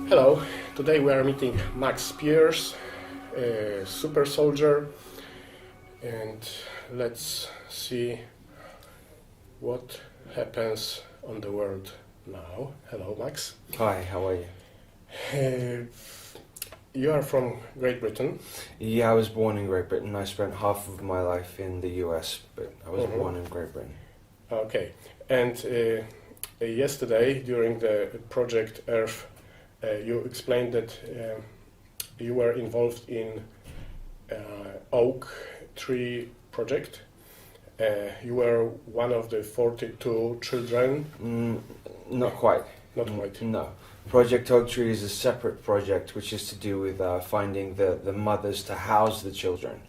Hello, today we are meeting Max Spiers, a super soldier, and let's see what happens on the world now. Hello, Max. Hi, how are you? Uh, you are from Great Britain. Yeah, I was born in Great Britain. I spent half of my life in the US, but I was born in Great Britain. Okay, and yesterday during the project Earth, you explained that you were involved in oak tree project. You were one of the 42 children. Not quite. Not quite. No. Project Oak Tree is a separate project which is to do with finding the mothers to house the children.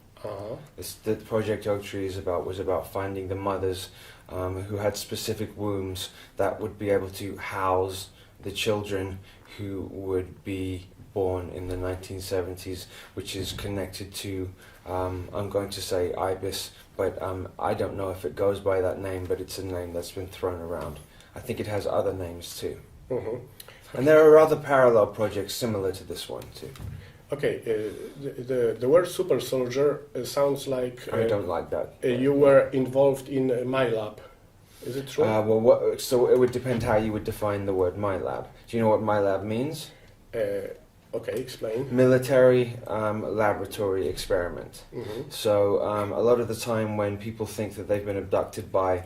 The Project Oak Tree was about finding the mothers who had specific wombs that would be able to house the children who would be born in the 1970s, which is connected to, I'm going to say IBIS, but I don't know if it goes by that name, but it's a name that's been thrown around. I think it has other names too. And there are other parallel projects similar to this one too. Okay, the word super soldier sounds like... I don't like that. You were involved in Milab. Is it true? So it would depend how you would define the word Milab. Do you know what Milab means? Okay, explain. Military laboratory experiment. So a lot of the time when people think that they've been abducted by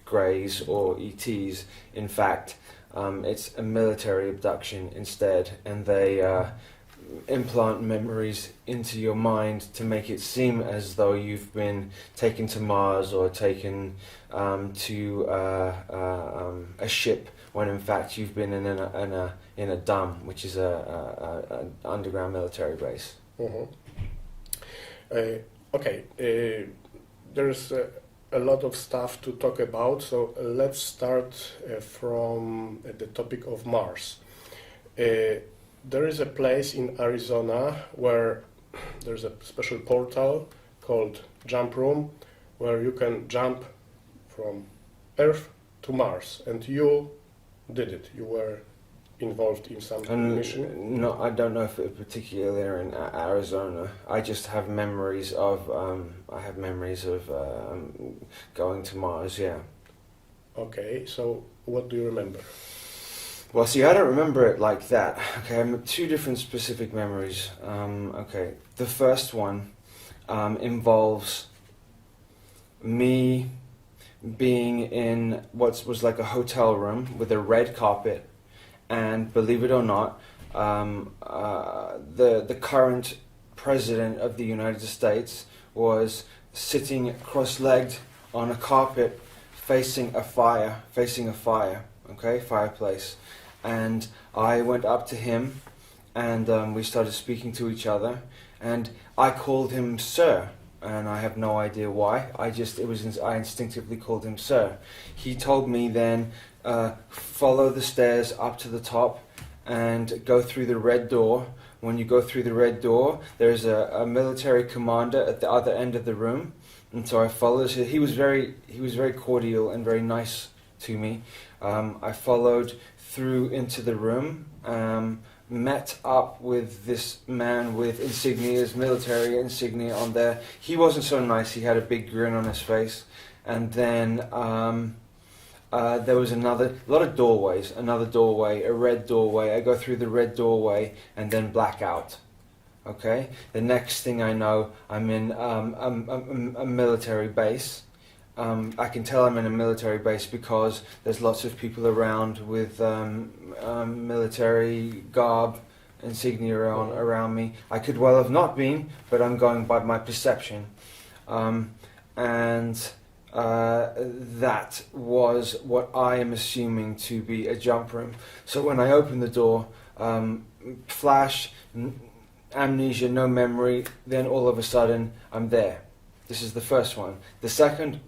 Greys or ETs, in fact, it's a military abduction instead, and they implant memories into your mind to make it seem as though you've been taken to Mars or taken to a ship, when in fact you've been in a DUM, which is an underground military base. Okay, there's a lot of stuff to talk about, so let's start from the topic of Mars. There is a place in Arizona where there's a special portal called Jump Room, where you can jump from Earth to Mars, and you did it. You were involved in some mission. No, I don't know if it particularly in Arizona. I just have memories of going to Mars. Yeah. Okay, so what do you remember? Well, see, I don't remember it like that. Okay, I have two different specific memories. Okay, the first one involves me being in what was like a hotel room with a red carpet, and believe it or not, the current president of the United States was sitting cross-legged on a carpet facing a fire. Okay, fireplace. And I went up to him, and we started speaking to each other, and I called him sir, and I have no idea why. I instinctively called him sir. He told me then, follow the stairs up to the top and go through the red door. When you go through the red door, there's a military commander at the other end of the room. And so I followed. He was very cordial and very nice to me. I followed through into the room, met up with this man with insignias, military insignia on there. He wasn't so nice. He had a big grin on his face. And then there was another doorway, a red doorway. I go through the red doorway and then black out. Okay? The next thing I know, I'm in a military base. I can tell I'm in a military base because there's lots of people around with military garb, insignia around me. I could well have not been, but I'm going by my perception. And that was what I am assuming to be a jump room. So when I open the door, flash, amnesia, no memory, then all of a sudden I'm there. This is the first one. The second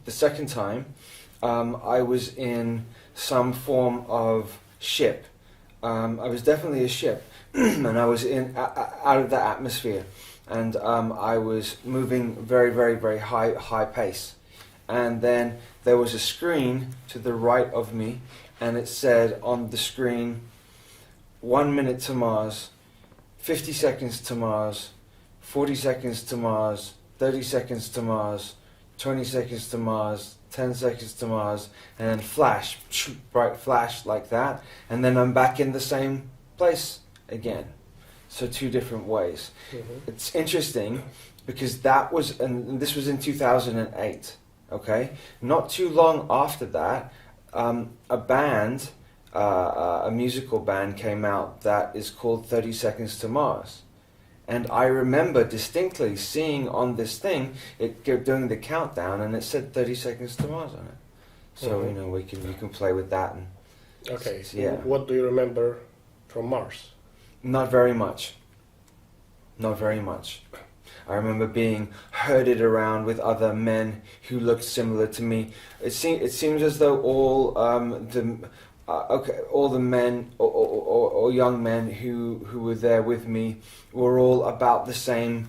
time, I was in some form of ship. I was definitely a ship, and I was out of the atmosphere, and I was moving very, very, very high pace. And then there was a screen to the right of me, and it said on the screen, 1 minute to Mars, 50 seconds to Mars, 40 seconds to Mars, 30 seconds to Mars, 20 seconds to Mars, 10 seconds to Mars, and then flash, bright flash like that, and then I'm back in the same place again. So 2 different ways. Mm-hmm. It's interesting because that was, and this was in 2008, okay? Not too long after that, a band, a musical band came out that is called 30 Seconds to Mars. And I remember distinctly seeing on this thing, it doing the countdown, and it said 30 Seconds to Mars on it. So, Mm-hmm. you know, you can play with that. And Okay, yeah. What do you remember from Mars? Not very much. Not very much. I remember being herded around with other men who looked similar to me. It seems as though all all the men or young men who were there with me were all about the same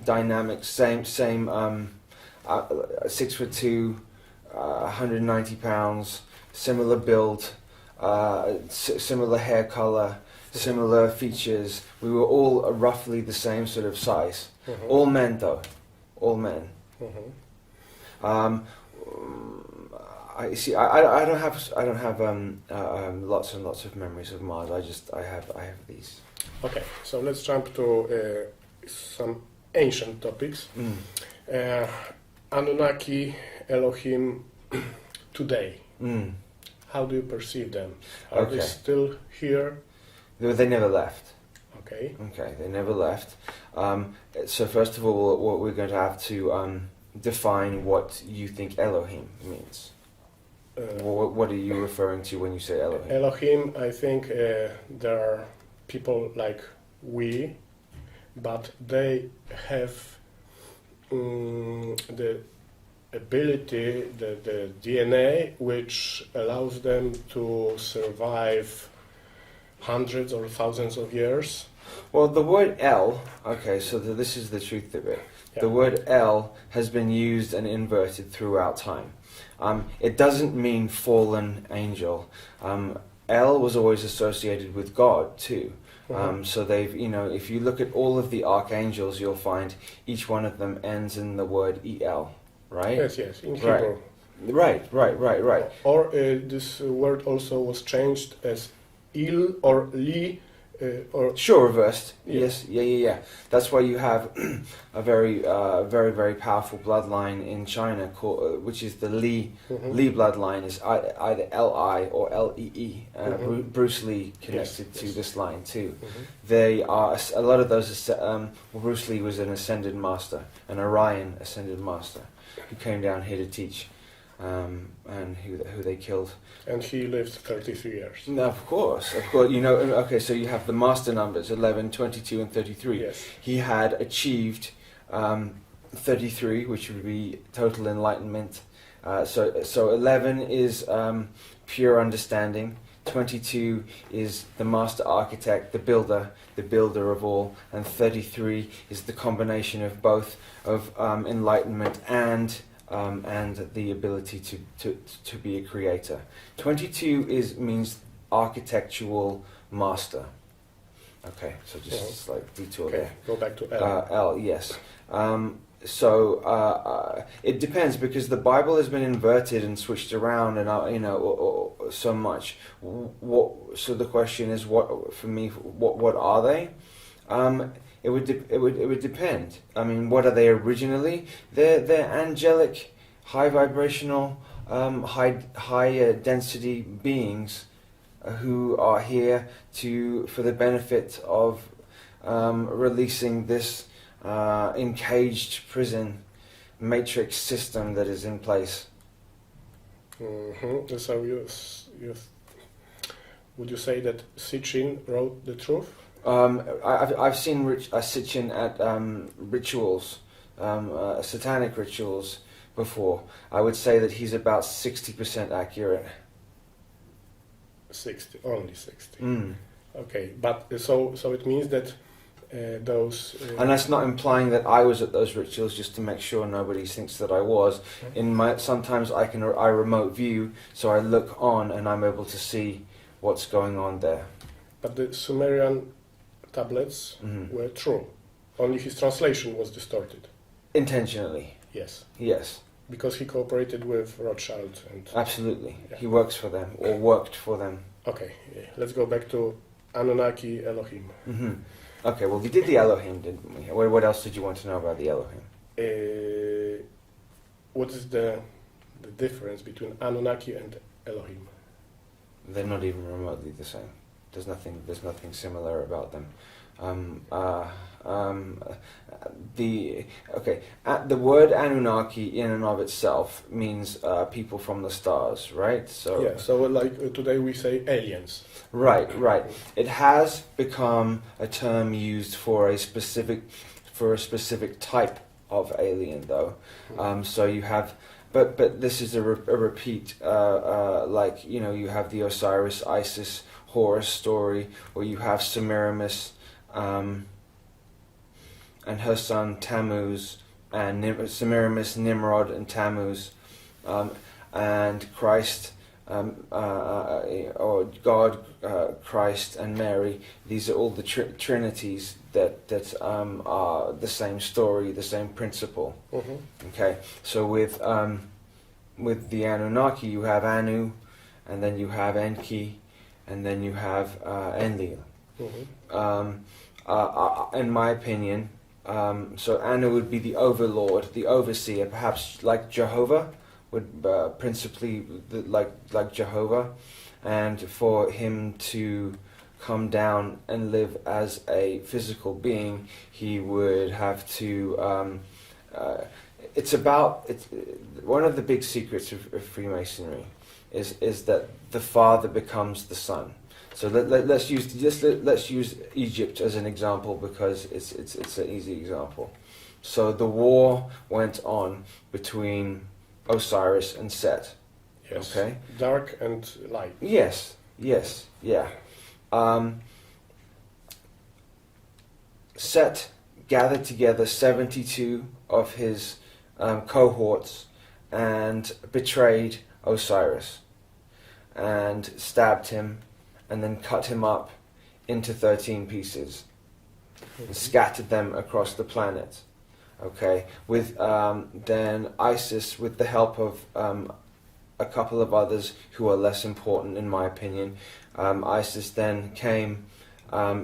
dynamics, same 6'2", 190 pounds, similar build, similar hair color, similar features. We were all roughly the same sort of size. Mm-hmm. All men, though. All men. Mm-hmm. I see. I don't have lots and lots of memories of Mars. I have these. Okay, so let's jump to some ancient topics. Anunnaki, Elohim, today. How do you perceive them? Are they Okay. still here? They never left. Okay. Okay, they never left. So first of all, what we're going to have to define what you think Elohim means. What are you referring to when you say Elohim? Elohim, I think there are people like we, but they have the ability, the DNA, which allows them to survive hundreds or thousands of years. Well, the word El, okay, so this is the truth of it. Yeah. The word El has been used and inverted throughout time. It doesn't mean fallen angel. El was always associated with God too. So they've, if you look at all of the archangels, you'll find each one of them ends in the word El, right? Yes, in Hebrew. Right. Or this word also was changed as Il or Li, or Sure, reversed. Yeah. Yes, yeah. That's why you have a very, very powerful bloodline in China, which is the Li. Mhm. Li bloodline is either Li or Lee. Mhm. Bruce Lee connected Yes, to yes. this line too. Mhm. They are a lot of those. Bruce Lee was an ascended master, an Orion ascended master, who came down here to teach, and who they killed. And he lived 33 years. No, of course. Okay, so you have the master numbers, 11, 22, and 33. Yes. He had achieved 33, which would be total enlightenment. So 11 is pure understanding. 22 is the master architect, the builder of all. And 33 is the combination of both of enlightenment and the ability to be a creator. 22 means architectural master. Okay, so just like detour Okay, there. go back to L. L, yes. It depends, because the Bible has been inverted and switched around, and so much. So the question is, what are they? It would depend. I mean, what are they originally? They're angelic, high vibrational, high density beings who are here for the benefit of releasing this encaged prison matrix system that is in place. Mm-hmm. So would you say that Sitchin wrote the truth? I've seen Sitchin at rituals, satanic rituals before. I would say that he's about 60% accurate. 60, only 60. Mm. Okay, but so it means that those... And that's not implying that I was at those rituals, just to make sure nobody thinks that I was. Sometimes I remote view, so I look on and I'm able to see what's going on there. But the Sumerian tablets were true. Only his translation was distorted. Intentionally. Yes. Yes. Because he cooperated with Rothschild and... Absolutely. Yeah. He works for them, or worked for them. Okay, let's go back to Anunnaki Elohim. Okay, well, we did the Elohim, didn't we? What else did you want to know about the Elohim? What is the difference between Anunnaki and Elohim? They're not even remotely the same. There's nothing similar about them. The word Anunnaki in and of itself means people from the stars, right? So Today we say aliens. Right. It has become a term used for a specific type of alien, though. So you have, but this is a repeat. You have the Osiris, Isis, Horus story, or you have Semiramis and her son Tammuz, and Semiramis, Nimrod, and Tammuz, and Christ, or God, Christ, and Mary. These are all the trinities that are the same story, the same principle. Okay, so with the Anunnaki, you have Anu, and then you have Enki, and then you have Enlil. In my opinion, so Anu would be the overlord, the overseer, perhaps like Jehovah, would principally like Jehovah, and for him to come down and live as a physical being, he would have to. It's one of the big secrets of Freemasonry is that the father becomes the son. So let's use Egypt as an example, because it's an easy example. So the war went on between Osiris and Set. Yes. Okay. Dark and light. Yes. Yeah. Set gathered together 72 of his cohorts and betrayed Osiris and stabbed him, and then cut him up into 13 pieces and scattered them across the planet. Okay, with then Isis, with the help of a couple of others who are less important in my opinion, Isis then came.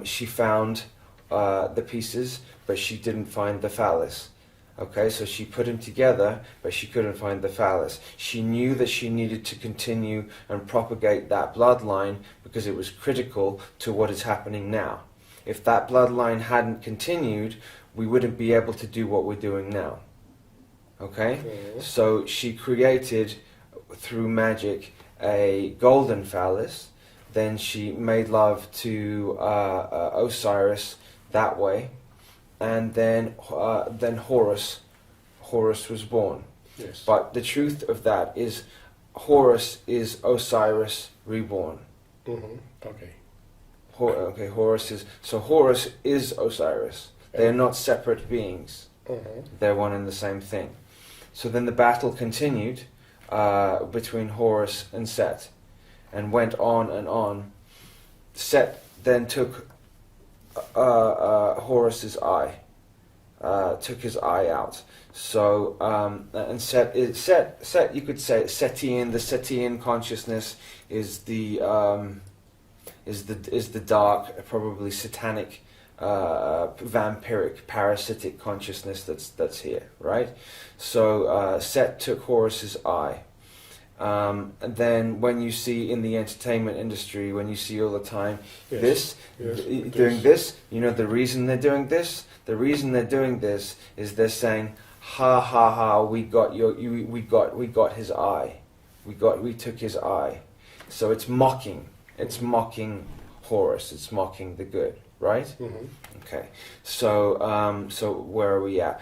She found the pieces, but she didn't find the phallus. Okay, so she put them together, but she couldn't find the phallus. She knew that she needed to continue and propagate that bloodline because it was critical to what is happening now. If that bloodline hadn't continued, we wouldn't be able to do what we're doing now. Okay? So she created, through magic, a golden phallus. Then she made love to Osiris that way. And then Horus was born. Yes. But the truth of that is Horus is Osiris reborn. Okay. Horus is Osiris. They are not separate beings. They're one and the same thing. So then the battle continued between Horus and Set, and went on and on. Set then took Horus's eye, took his eye out. So and Set, you could say Setian. The Setian consciousness is the dark, probably satanic, vampiric, parasitic consciousness that's here, right? So Set took Horus's eye. And then when you see in the entertainment industry, when you see all the time doing this, you know the reason they're doing this? The reason they're doing this is they're saying, ha ha ha, we got his eye. We took his eye. So it's mocking Horus, it's mocking the good, right? Okay. So so where are we at?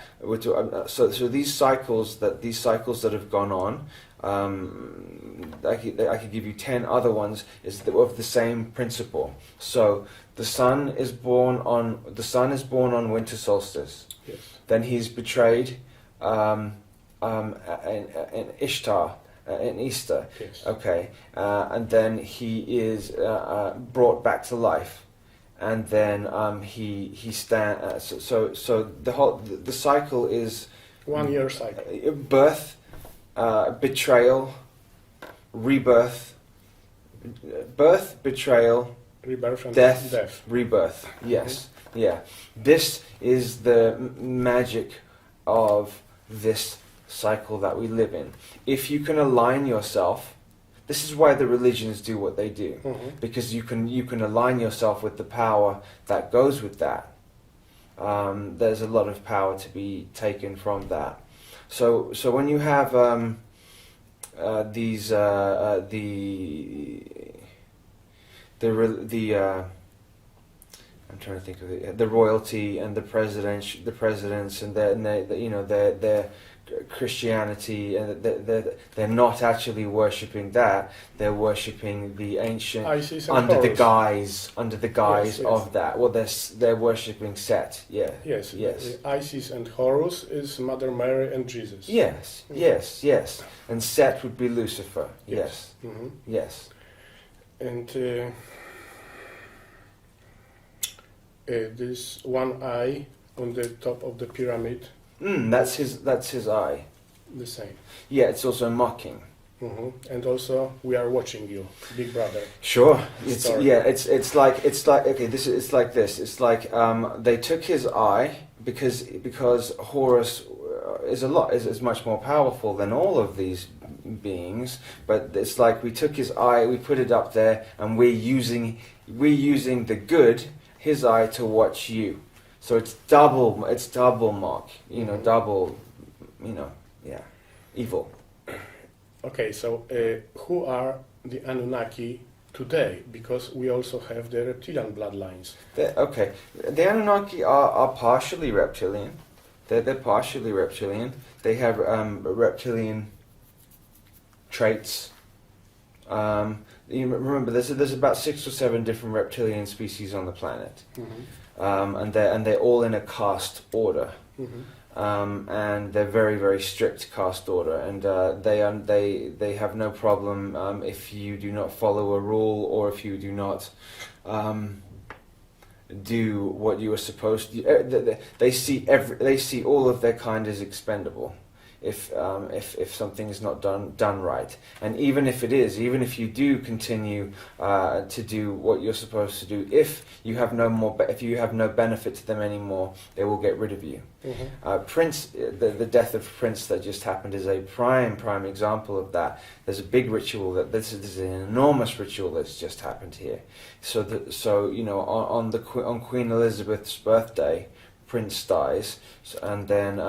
So these cycles that have gone on, I could give you 10 other ones of the same principle. So the sun is born on winter solstice. Yes. Then he's betrayed in Ishtar in Easter. Yes. Okay, and then he is brought back to life. and then so the cycle is 1 year cycle. birth, betrayal, rebirth, birth, betrayal, Rebirth and death, rebirth. Yes, yeah. This is the magic of this cycle that we live in. If you can align yourself, this is why the religions do what they do, because you can align yourself with the power that goes with that. There's a lot of power to be taken from that. So when you have I'm trying to think of it. The royalty and the presidents, and their Christianity, and they're not actually worshipping that. They're worshipping the ancient Isis and under Horus. the guise Yes. of that. Well, they're worshipping Set. Yeah. Yes. Yes. Isis and Horus is Mother Mary and Jesus. Yes. Yes. And Set would be Lucifer. Yes. Mhm. Yes. And this one eye on the top of the pyramid, That's his eye. the same. Yeah, it's also mocking. And also, we are watching you, Big Brother. Sure. It's Story. it's like okay. It's like this. It's like they took his eye because Horus is much more powerful than all of these beings. But it's like we took his eye, we put it up there, and we're using the good, his eye, to watch you. So it's double mock. Double. Evil. Okay, so who are the Anunnaki today? Because we also have the reptilian bloodlines. The Anunnaki are partially reptilian. They're partially reptilian. They have reptilian traits. You remember, there's about 6 or 7 different reptilian species on the planet, and they're all in a caste order. And they're very, very strict caste order, and they have no problem if you do not follow a rule, or if you do not do what you are supposed to. They see all of their kind as expendable if something is not done right. And even if you do continue to do what you're supposed to do, if you have no benefit to them anymore, they will get rid of you. Prince, the death of Prince that just happened is a prime example of that. There's a big ritual this is an enormous ritual that's just happened here. On Queen Elizabeth's birthday, Prince dies, and then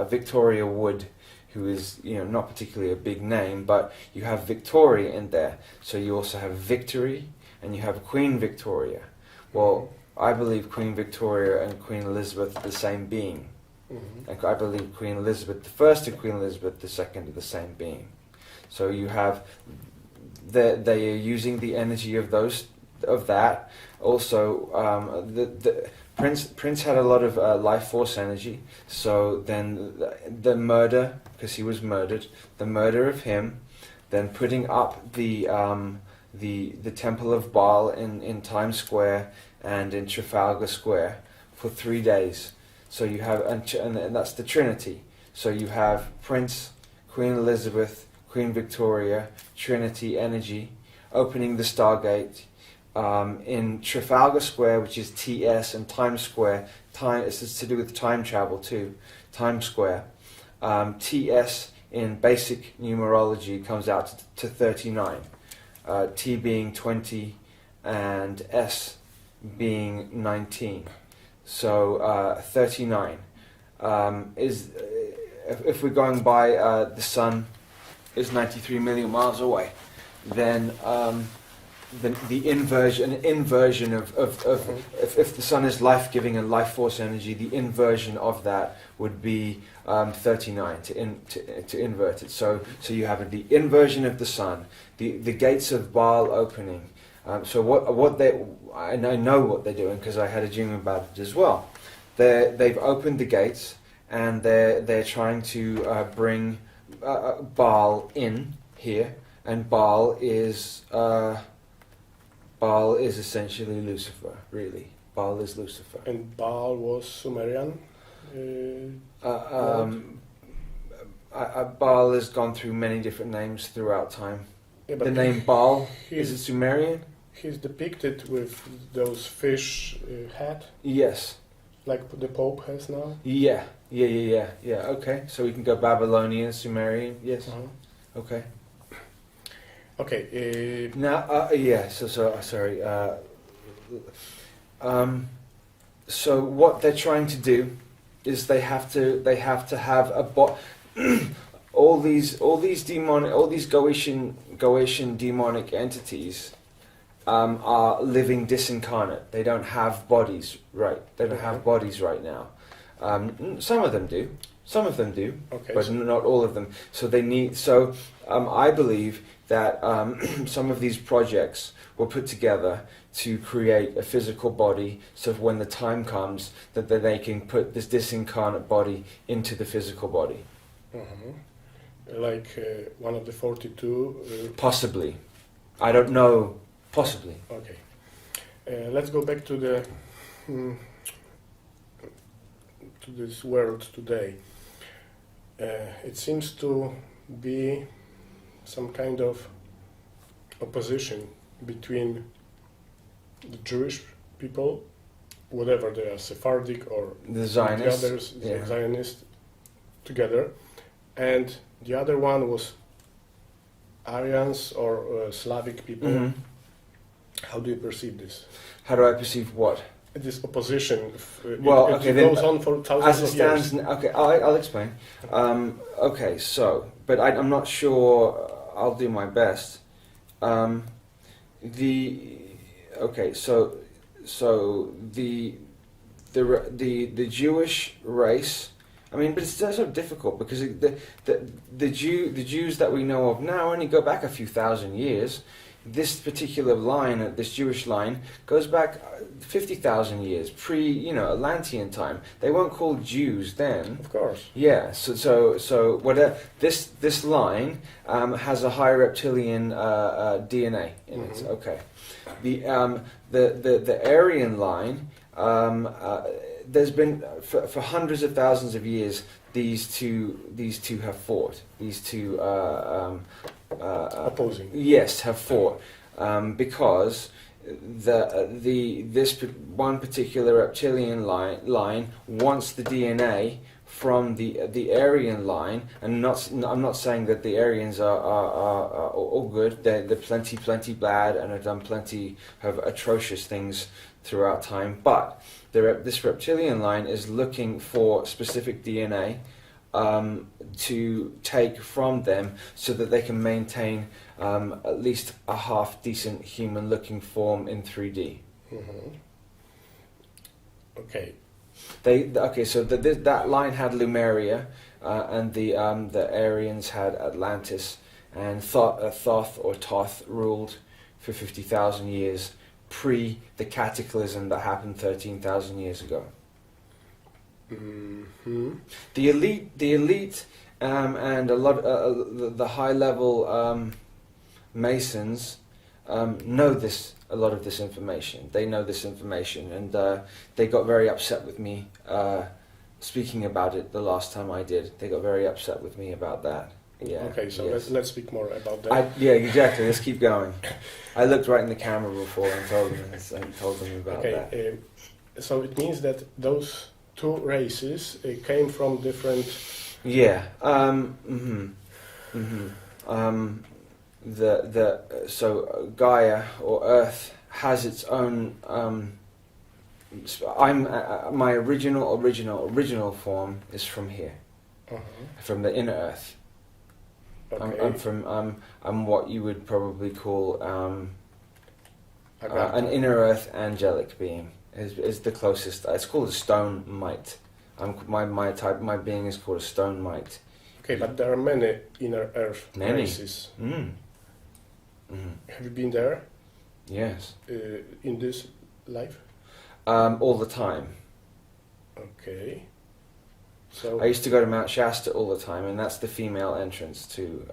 Victoria Wood, who is not particularly a big name, but you have Victoria in there. So you also have Victory, and you have Queen Victoria. Well, I believe Queen Victoria and Queen Elizabeth are the same being. And I believe Queen Elizabeth I and Queen Elizabeth II are the same being. So you have they are using the energy of that. Also, the Prince had a lot of life force energy. So then the murder, because he was murdered, the murder of him, then putting up the Temple of Baal in Times Square and in Trafalgar Square for 3 days. So you have, and that's the Trinity. So you have Prince, Queen Elizabeth, Queen Victoria, Trinity energy, opening the Stargate. In Trafalgar Square, which is TS, and Times Square, it's to do with time travel too, Times Square. TS in basic numerology comes out to 39, T being 20 and S being 19. So 39 is, if we're going by the sun is 93 million miles away, then the inversion of if the sun is life-giving and life force energy, the inversion of that would be 39 to invert it. So you have the inversion of the sun, the gates of Baal opening. I know what they're doing because I had a dream about it as well. They've opened the gates, and they're trying to bring Baal in here, and Baal is Baal is essentially Lucifer, really. Baal is Lucifer. And Baal was Sumerian. Baal has gone through many different names throughout time. Yeah, The name Baal, is he's- it Sumerian? He's depicted with those fish hat, Yes. like the Pope has now. Yeah. Okay, so we can go Babylonian, Sumerian. Yes. Uh-huh. Okay. Okay. Now, sorry. So what they're trying to do is they have to have all these Goetian demonic entities are living disincarnate. They don't have bodies, right? They don't have bodies right now. Some of them do. Some of them do, Okay. but not all of them. So they need. So I believe that some of these projects were put together to create a physical body, so when the time comes that they can put this disincarnate body into the physical body. Like one of the 42. Possibly, I don't know. Possibly. Okay. Let's go back to the to this world today. It seems to be some kind of opposition between the Jewish people, whatever they are, Sephardic or The Zionists. the others, yeah. the Zionists, together, and the other one was Aryans or Slavic people. Mhm. How do you perceive this? How do I perceive what? This opposition. Well, it okay, then, goes on for thousands As it of years. stands, okay, I'll explain. Okay, so, but I'm not sure. I'll do my best. The Jewish race. I mean, but it's so difficult because the Jews that we know of now only go back a few thousand years. This particular line, this Jewish line, goes back 50,000 years, Atlantean time. They weren't called Jews then. Of course. Yeah. So whatever this line has a high reptilian DNA in it. Mhm. Okay. The Aryan line. There's been for hundreds of thousands of years. These two have fought. These two. Opposing. Yes, have fought because this one particular reptilian line wants the DNA from the Aryan line, and I'm not saying that the Aryans are all good. They're plenty bad and have done plenty of atrocious things throughout time. But this reptilian line is looking for specific DNA. To take from them so that they can maintain at least a half decent human looking form in 3D. Mm-hmm. Okay. So that line had Lemuria, and the Aryans had Atlantis, and Thoth or Toth ruled for 50,000 years pre the cataclysm that happened 13,000 years ago. Mm-hmm. The elite, and a lot the high level Masons know a lot of this information. They know this information, and they got very upset with me speaking about it the last time I did. They got very upset with me about that. Yeah. Okay, so yes. let's speak more about that. Yeah, exactly. Let's keep going. I looked right in the camera before and told them about that. Okay, so it means that those two races came from different. Yeah. So Gaia or Earth has its own. My original form is from here, from the inner Earth. Okay. I'm what you would probably call Agatha. an inner Earth angelic being. Is the closest. It's called a stone mite. My being is called a stone mite. Okay, but there are many inner Earth Many. races. Mm. Have you been there Yes. in this life? All the time. Okay. So. I used to go to Mount Shasta all the time, and that's the female entrance to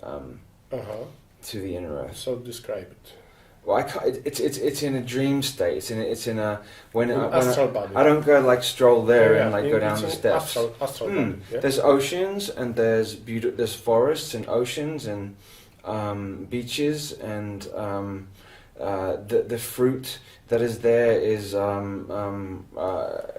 Uh-huh. the inner Earth. So describe it. Well, I can't, it's in a dream state. It's in a when astral body. I don't go like stroll there Yeah, and like go down the it's an steps. Astral body. Yeah? There's oceans and there's forests and oceans and beaches and the fruit that is there is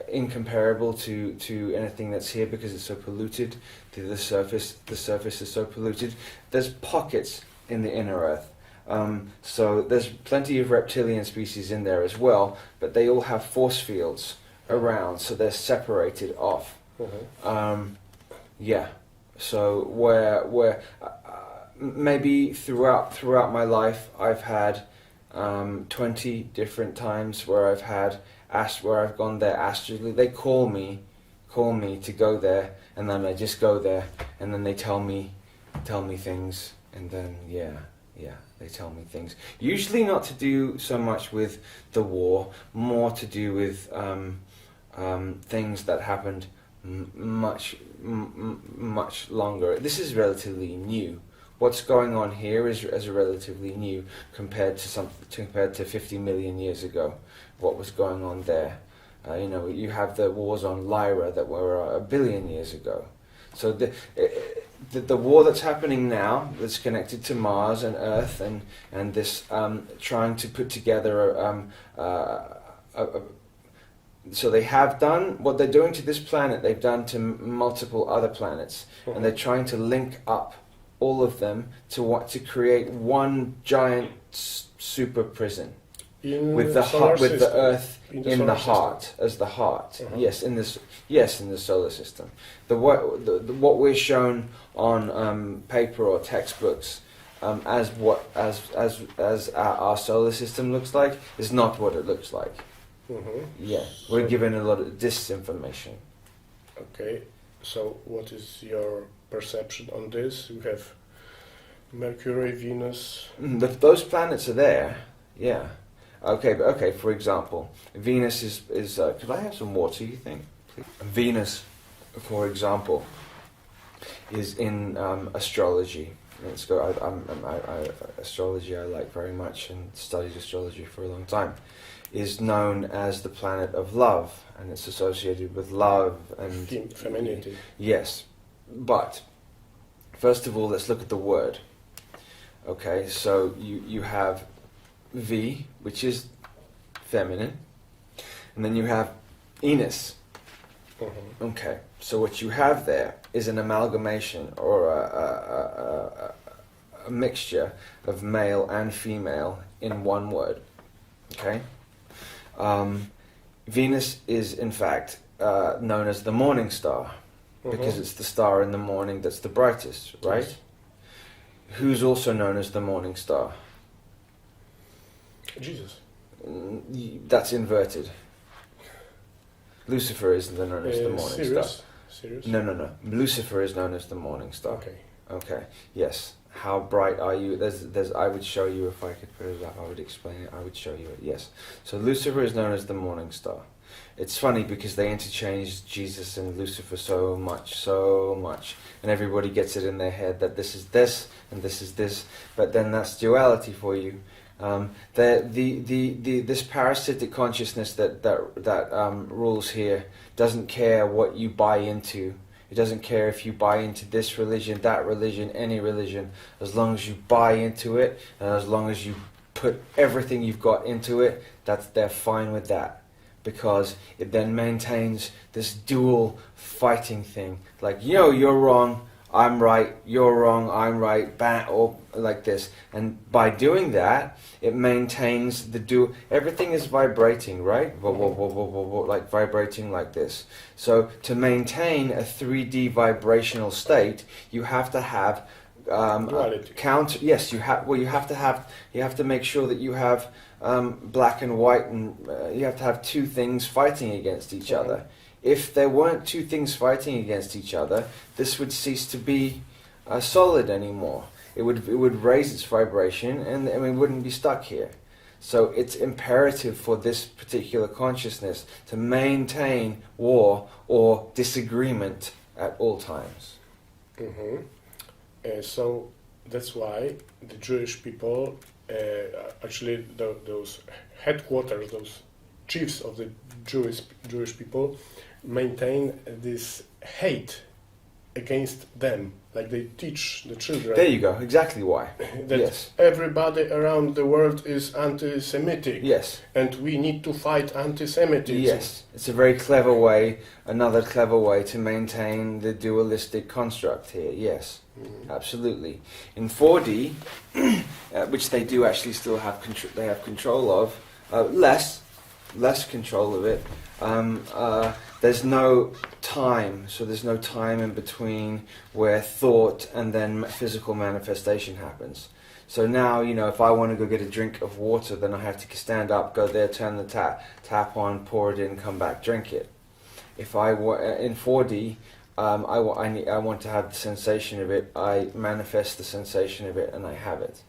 incomparable to anything that's here because it's so polluted. The surface is so polluted. There's pockets in the inner earth. So there's plenty of reptilian species in there as well, but they all have force fields around, so they're separated off. Yeah. So where maybe throughout my life I've had 20 different times where I've gone there astrally. They call me to go there, and then I just go there, and then they tell me things, and then they tell me things. Usually not to do so much with the war, more to do with things that happened much longer. This is relatively new. What's going on here is relatively new compared to 50 million years ago. What was going on there? You have the wars on Lyra that were 1 billion years ago. So the war that's happening now, that's connected to Mars and Earth, and this trying to put together so they have done what they're doing to this planet. They've done to multiple other planets, and they're trying to link up all of them to create one giant super prison with the Earth in the heart as the heart. Yes, in the solar system. What we're shown on paper or textbooks as our solar system looks like is not what it looks like. Yeah, we're given a lot of disinformation. Okay, so what is your perception on this? You have Mercury, Venus. Those planets are there. Yeah. Okay. For example, Venus is. Could I have some water? You think? Please? Venus, for example, is in astrology. Let's go. Astrology I like very much and studied astrology for a long time. Is known as the planet of love, and it's associated with love and femininity. Yes, but first of all, let's look at the word. Okay, so you have V, which is feminine, and then you have Venus. Okay, so what you have there is an amalgamation or a mixture of male and female in one word. Okay. Venus is in fact known as the morning star because it's the star in the morning that's the brightest, right? Yes. Who's also known as the morning star? Jesus. That's inverted. Lucifer is known as the morning star. Sirius? No. Lucifer is known as the morning star. Okay. Yes. How bright are you? There's. I would show you if I could put it up. I would explain it. I would show you it. Yes. So Lucifer is known as the morning star. It's funny because they interchanged Jesus and Lucifer so much, and everybody gets it in their head that this is this and this is this. But then that's duality for you. This parasitic consciousness that rules here doesn't care what you buy into. It doesn't care if you buy into this religion, that religion, any religion, as long as you buy into it and as long as you put everything you've got into it, they're fine with that. Because it then maintains this dual fighting thing. Like, you're wrong, I'm right, you're wrong, I'm right, or like this. And by doing that, it maintains the dual. Everything is vibrating, right? Like vibrating like this. So to maintain a 3D vibrational state, you have to have counter. Yes, you have. Well, you have to make sure that you have black and white, and you have to have two things fighting against each other. If there weren't two things fighting against each other, this would cease to be solid anymore. It would raise its vibration, and we wouldn't be stuck here. So it's imperative for this particular consciousness to maintain war or disagreement at all times. So that's why the Jewish people actually those headquarters, those chiefs of the Jewish people, maintain this hate against them, like they teach the children. There you go. Exactly why. That Yes. everybody around the world is anti-Semitic. Yes. And we need to fight anti-Semitism. Yes. It's a very clever way, another clever way to maintain the dualistic construct here. Yes. Absolutely. In 4D, which they do actually still have they have control of, less control of it. There's no time, so there's no time in between where thought and then physical manifestation happens. So now, if I want to go get a drink of water, then I have to stand up, go there, turn the tap on, pour it in, come back, drink it. If in 4D, I want to have the sensation of it, I manifest the sensation of it, and I have it.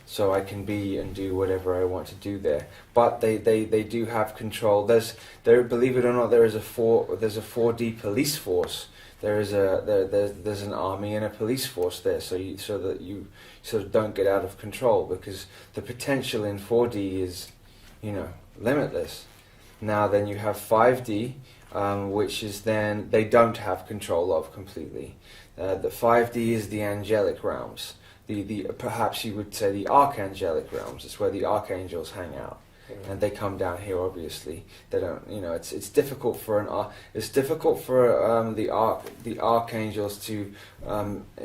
So I can be and do whatever I want to do there. But they do have control. Believe it or not, there's a 4D police force. There's an army and a police force there, so that you sort of don't get out of control, because the potential in 4D is, limitless. Now then you have 5D. Which is then they don't have control of completely. The 5D is the angelic realms. The perhaps you would say the archangelic realms. It's where the archangels hang out, and they come down here. Obviously, they don't. It's difficult for the archangels to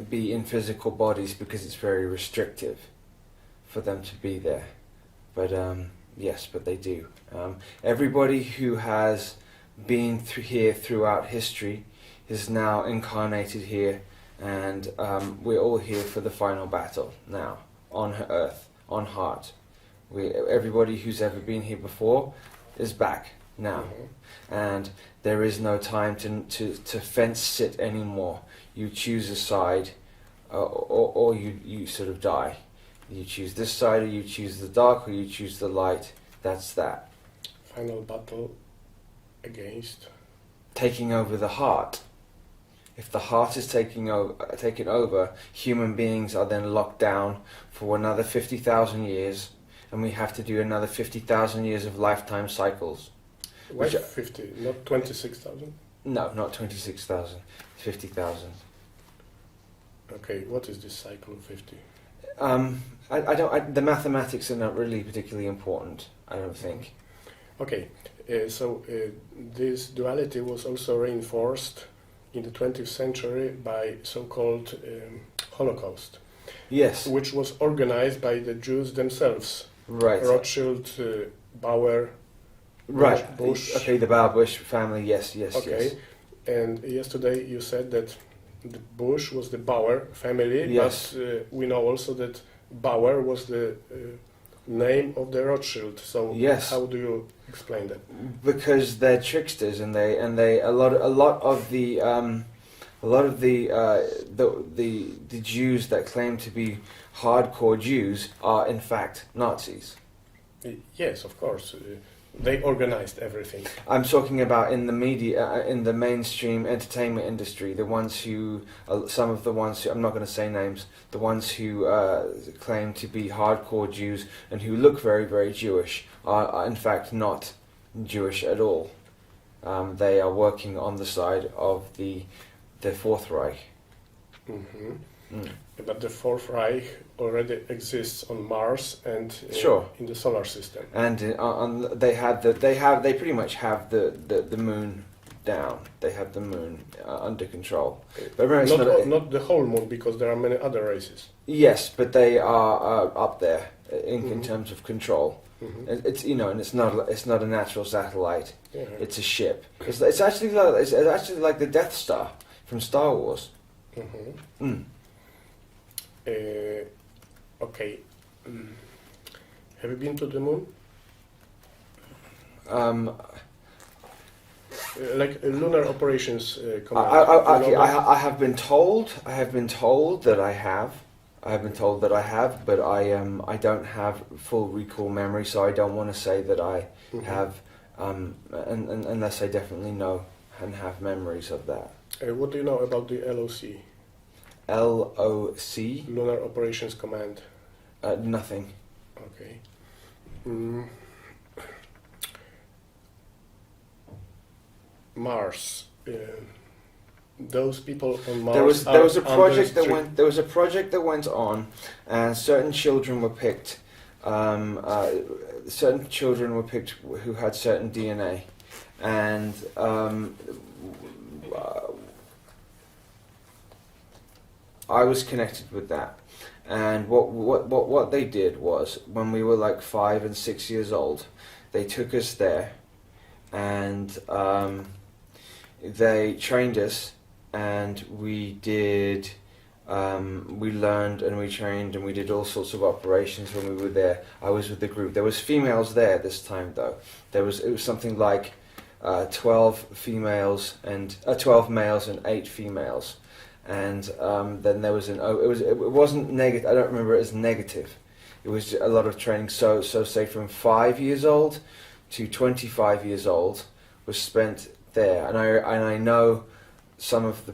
be in physical bodies, because it's very restrictive for them to be there. But yes, but they do. Everybody who has been here throughout history is now incarnated here, and we're all here for the final battle now on Earth, on Heart. Everybody who's ever been here before is back now, and there is no time to fence sit anymore. You choose a side, or you sort of die. You choose this side, or you choose the dark, or you choose the light. That's that. Final battle against taking over the heart. If the heart is taken over, human beings are then locked down for another 50,000 years, and we have to do another 50,000 years of lifetime cycles. Why 50? Not 26,000? No, not 26,000. 50,000. Okay, what is this cycle of 50? The mathematics are not really particularly important, I don't think. Okay. So this duality was also reinforced in the 20th century by so-called Holocaust. Yes. Which was organized by the Jews themselves. Right. Rothschild, Bauer, right. Bush. Okay, the Bauer-Bush family, yes. Okay. And yesterday you said that the Bush was the Bauer family, yes. But we know also that Bauer was the name of the Rothschild. So yes. How do you explain that? Because they're tricksters, and a lot of the Jews that claim to be hardcore Jews are in fact Nazis. Yes, of course. They organized everything. I'm talking about in the media, in the mainstream entertainment industry, some of the ones who, I'm not going to say names, the ones who claim to be hardcore Jews and who look very, very Jewish are in fact not Jewish at all. They are working on the side of the Fourth Reich. Mm-hmm. But the Fourth Reich already exists on Mars and sure. in the solar system. And they pretty much have the moon down. They have the moon under control. But remember, not the whole moon, because there are many other races. Yes, but they are up there in terms of control. Mm-hmm. It's and it's not a natural satellite. Yeah. It's a ship. It's actually like the Death Star from Star Wars. Mm-hmm. Okay. Have you been to the moon? Like lunar operations command. I have been told. I have been told that I have. But I don't have full recall memory, so I don't want to say that I have, unless I definitely know and have memories of that. What do you know about the LOC? LOC? Lunar Operations Command. Nothing. Okay. Mm. Mars. Those people on Mars. There was a are project under that went there was a project that went on, and certain children were picked. Certain children were picked who had certain DNA, and I was connected with that. And what they did was, when we were like 5 and 6 years old, they took us there, and they trained us, and we did. We learned and we trained and we did all sorts of operations when we were there. I was with the group. There was females there this time though. It was something like 12 females and 12 males and 8 females. And then there was it wasn't negative. I don't remember it as negative. It was a lot of training. So say from 5 years old to 25 years old was spent there. And I know some of the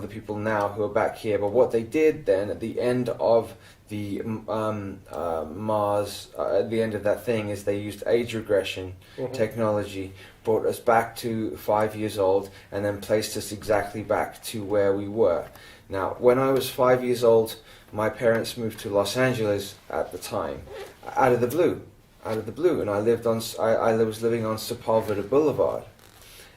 people now who are back here. But what they did then at the end of the Mars, at the end of that thing, is they used age regression technology, brought us back to 5 years old, and then placed us exactly back to where we were. Now, when I was 5 years old, my parents moved to Los Angeles at the time, out of the blue, and I was living on Sepulveda Boulevard,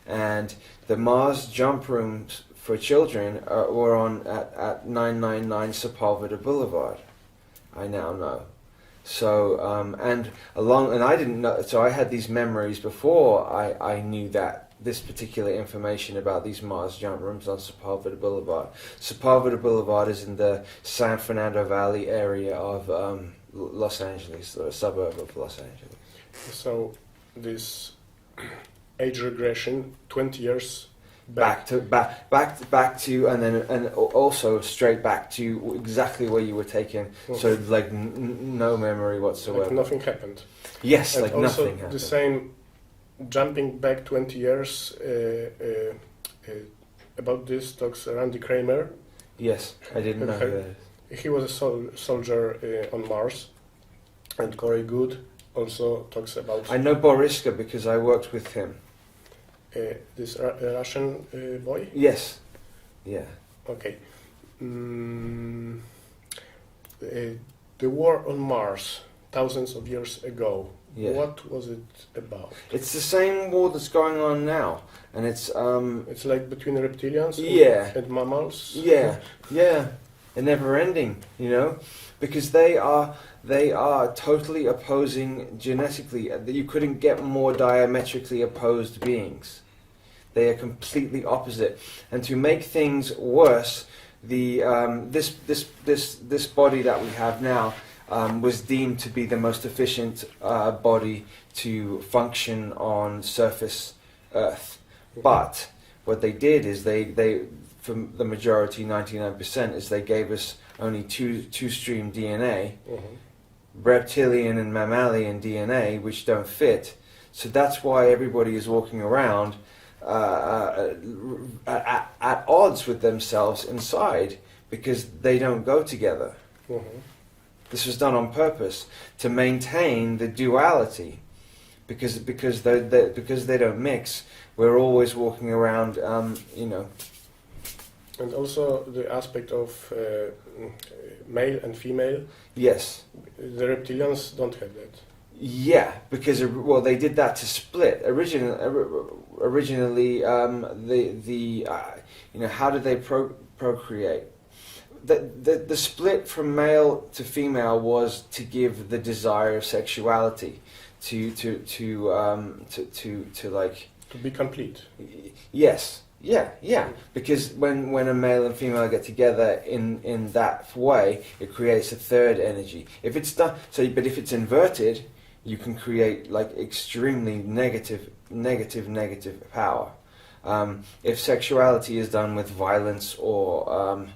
and the Mars jump rooms for children were on at 999 Sepulveda Boulevard. I now know. So and I didn't know. So I had these memories before I knew that this particular information about these Mars jump rooms on Sepulveda Boulevard. Sepulveda Boulevard is in the San Fernando Valley area of Los Angeles, or a suburb of Los Angeles. So this age regression, 20 years back to, and also straight back to exactly where you were taken. So like no memory whatsoever. Like nothing happened. Yes, and like also nothing happened. The same, jumping back 20 years. About this talks Randy Kramer. Yes, I didn't know that. He was a soldier on Mars, and Corey Good also talks about. I know Boriska because I worked with him. This Russian boy? Yes. Yeah. Okay. The war on Mars, thousands of years ago. Yeah. What was it about? It's the same war that's going on now, and it's like between reptilians and mammals. Yeah, yeah, and never ending, because they are totally opposing genetically. You couldn't get more diametrically opposed beings. They are completely opposite, and to make things worse, this body that we have now was deemed to be the most efficient body to function on surface Earth. But what they did is they for the majority, 99%, is they gave us only two-stream DNA, reptilian and mammalian DNA, which don't fit. So that's why everybody is walking around at odds with themselves inside, because they don't go together. This was done on purpose to maintain the duality, because they don't mix. We're always walking around, And also the aspect of male and female. Yes. The reptilians don't have that. Yeah, because they did that to split. Originally, how did they procreate? The split from male to female was to give the desire of sexuality, to be complete. Yes. Yeah. Because when a male and female get together in that way, it creates a third energy. If it's done but if it's inverted, you can create like extremely negative power. If sexuality is done with violence or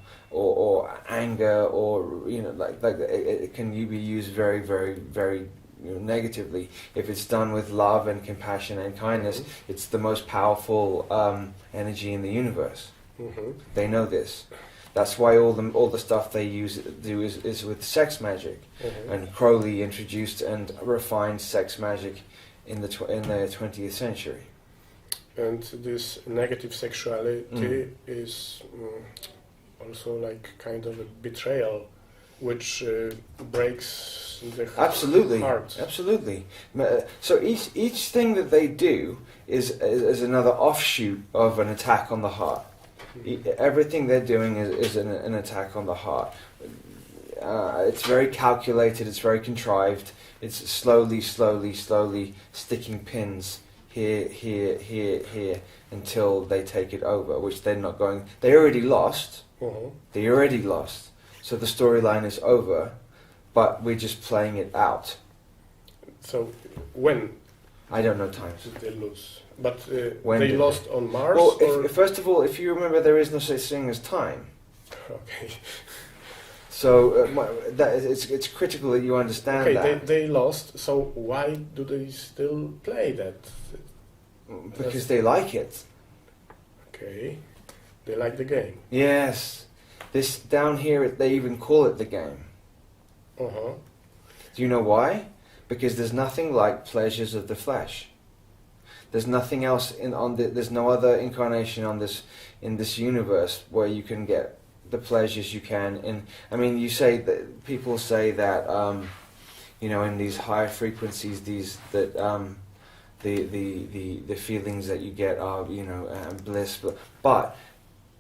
anger, or it can be used very, very, very negatively. If it's done with love and compassion and kindness, it's the most powerful energy in the universe. They know this. That's why all the stuff they do is with sex magic. And Crowley introduced and refined sex magic in the 20th century. And this negative sexuality is also like kind of a betrayal, which breaks the heart. Absolutely. So each thing that they do is another offshoot of an attack on the heart. Everything they're doing is an attack on the heart. It's very calculated. It's very contrived. It's slowly sticking pins here until they take it over, which they're not going. They already lost. They already lost. So the storyline is over, but we're just playing it out. So when? I don't know times. Did they lose? But when they lost on Mars? Well, first of all, if you remember, there is no such thing as time. Okay. So it's critical that you understand that. Okay, they lost, so why do they still play that? Because they like it. Okay, they like the game. Yes. This down here, they even call it the game. Uh-huh. Do you know why? Because there's nothing like pleasures of the flesh. There's nothing else there's no other incarnation in this universe where you can get the pleasures you can. I mean, you say that people say that in these higher frequencies, the feelings that you get are bliss. But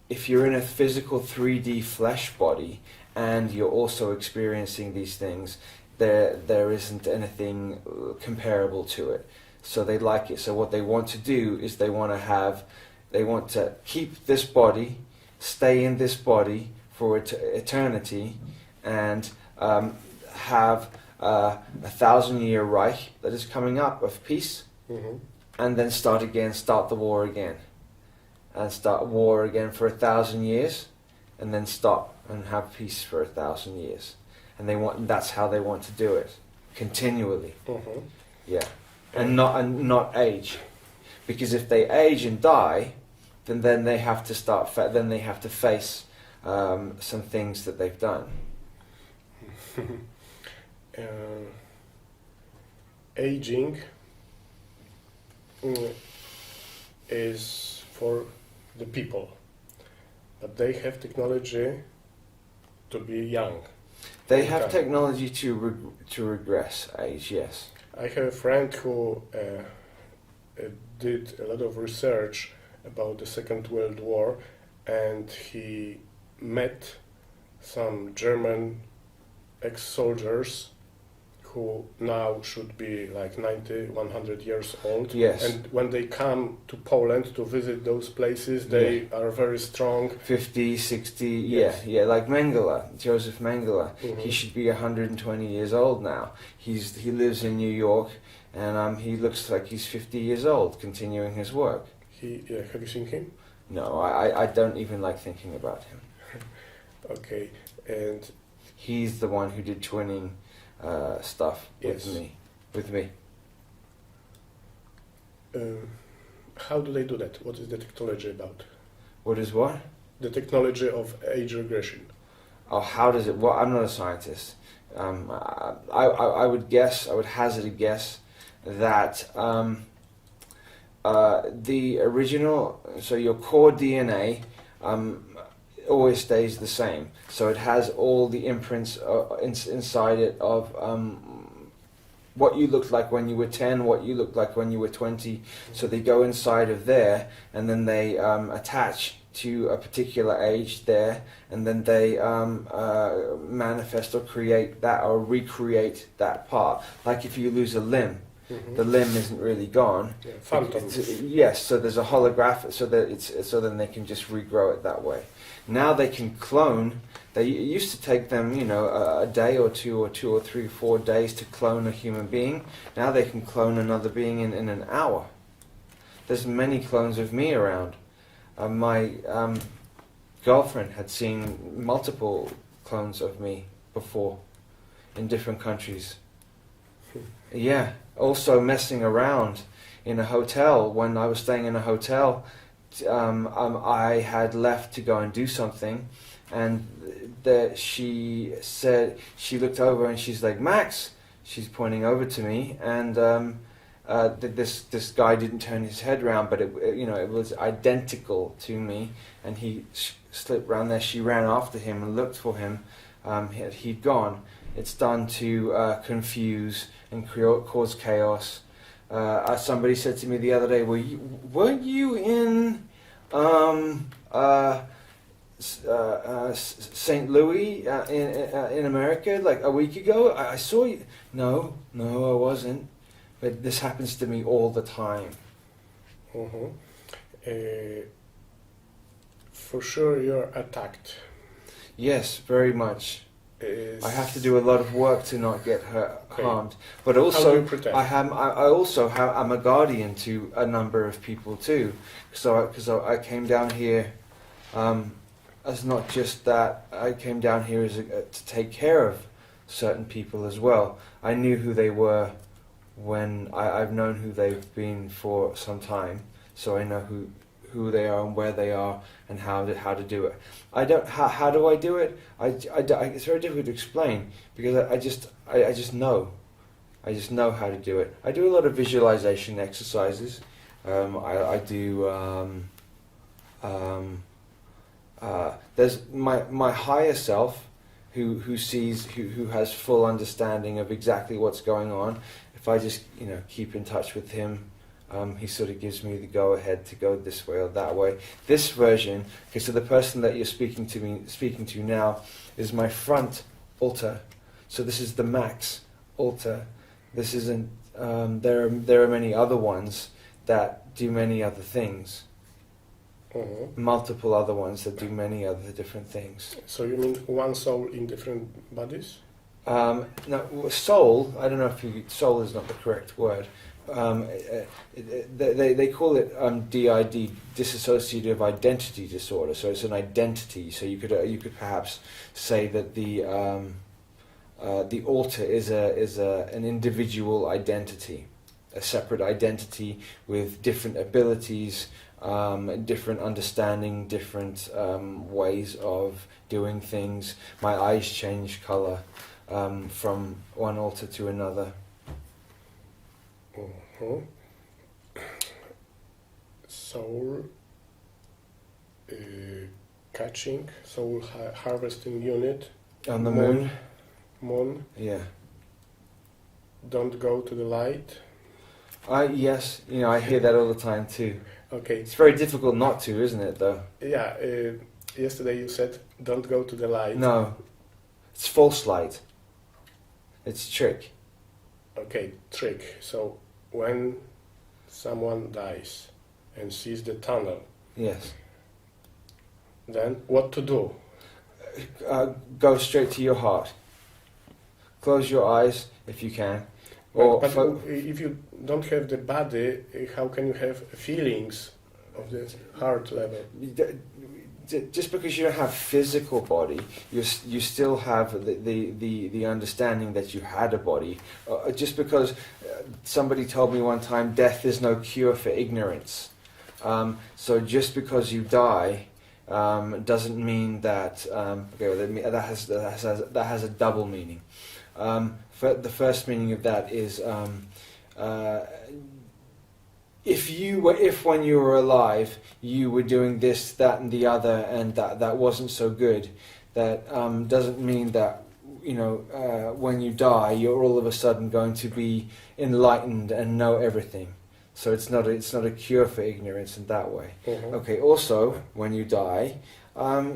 if you're in a physical 3D flesh body and you're also experiencing these things, there isn't anything comparable to it. So they like it. So what they want to do is they want to keep this body, stay in this body for eternity, and have a 1,000-year Reich that is coming up of peace, and then start the war again, and start war again for 1,000 years, and then stop and have peace for 1,000 years, and that's how they want to do it, continually. Yeah. And not age, because if they age and die, then they have to then they have to face some things that they've done. Aging is for the people, but they have technology to be young. They have technology to regress age. Yes. I have a friend who did a lot of research about the Second World War, and he met some German ex-soldiers who now should be like 90, 100 years old. Yes. And when they come to Poland to visit those places, they are very strong. 50, 60, Yes. yeah, like Mengele, Joseph Mengele. He should be 120 years old now. He lives in New York, and he looks like he's 50 years old, continuing his work. Have you seen him? No, I don't even like thinking about him. Okay, and he's the one who did twinning stuff with me. How do they do that? What is the technology about? What is what? The technology of age regression. Oh, how does it? Well, I'm not a scientist. I would hazard a guess that the original, so your core DNA always stays the same. So it has all the imprints inside it of what you looked like when you were 10, what you looked like when you were 20. So they go inside of there, and then they attach to a particular age there, and then they manifest or create that or recreate that part. Like if you lose a limb, the limb isn't really gone. Yeah, phantom. Yes, so there's a holographic, so then they can just regrow it that way. Now they can clone. It used to take them, a day or 2 or 3, 4 days to clone a human being. Now they can clone another being in an hour. There's many clones of me around. My girlfriend had seen multiple clones of me before in different countries. Yeah, also messing around in a hotel. When I was staying in a hotel, I had left to go and do something, and she said, she looked over and she's like, Max, she's pointing over to me, and this guy didn't turn his head round, but it was identical to me, and he slipped round there. She ran after him and looked for him. He'd gone. It's done to confuse and cause chaos. Somebody said to me the other day, weren't you in St. Louis in America like a week ago? I saw you. No, I wasn't. But this happens to me all the time. For sure you're attacked. Yes, very much. I have to do a lot of work to not get harmed. But also, how do you protect? I'm a guardian to a number of people too. So I came down here as not just that. I came down here to take care of certain people as well. I knew who they were when I've known who they've been for some time. So I know who they are and where they are and how to do it. How do I do it? It's very difficult to explain because I just know. I just know how to do it. I do a lot of visualization exercises. I do. There's my higher self who sees who has full understanding of exactly what's going on. If I just keep in touch with him. He sort of gives me the go-ahead to go this way or that way. This version, okay, so the person that you're speaking to now is my front altar. So this is the Max altar. This isn't. There are many other ones that do many other things. Multiple other ones that do many other different things. So you mean one soul in different bodies? No, soul. I don't know if soul is not the correct word. They call it DID, dissociative identity disorder. So it's an identity. So you could perhaps say that the altar is an individual identity, a separate identity with different abilities, different understanding, different ways of doing things. My eyes change color from one altar to another. Soul catching, soul harvesting unit. On the moon? Moon. Yeah. Don't go to the light. Yes, I hear that all the time too. Okay. It's very difficult not to, isn't it, though? Yeah. Yesterday you said, don't go to the light. No. It's false light. It's trick. Okay, trick. So when someone dies and sees the tunnel, yes, then what to do? Go straight to your heart. Close your eyes if you can. Or but if you don't have the body, how can you have feelings of the heart level? Just because you don't have physical body, you still have the understanding that you had a body. Just because somebody told me one time, death is no cure for ignorance. So just because you die doesn't mean that. That has a double meaning. The first meaning of that is if when you were alive you were doing this, that, and the other, and that wasn't so good, that doesn't mean that when you die you're all of a sudden going to be enlightened and know everything. So it's not a cure for ignorance in that way. Mm-hmm. Okay. Also, when you die,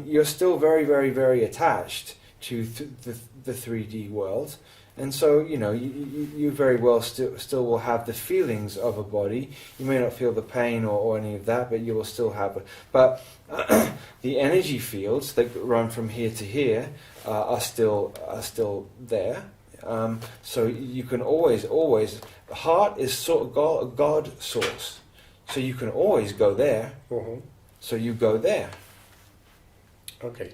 you're still very, very, very attached to the 3D world. And so, you very well still will have the feelings of a body. You may not feel the pain or any of that, but you will still have it. But the energy fields that run from here to here are still there. So you can always, the heart is sort of God source. So you can always go there. Mm-hmm. So you go there. Okay.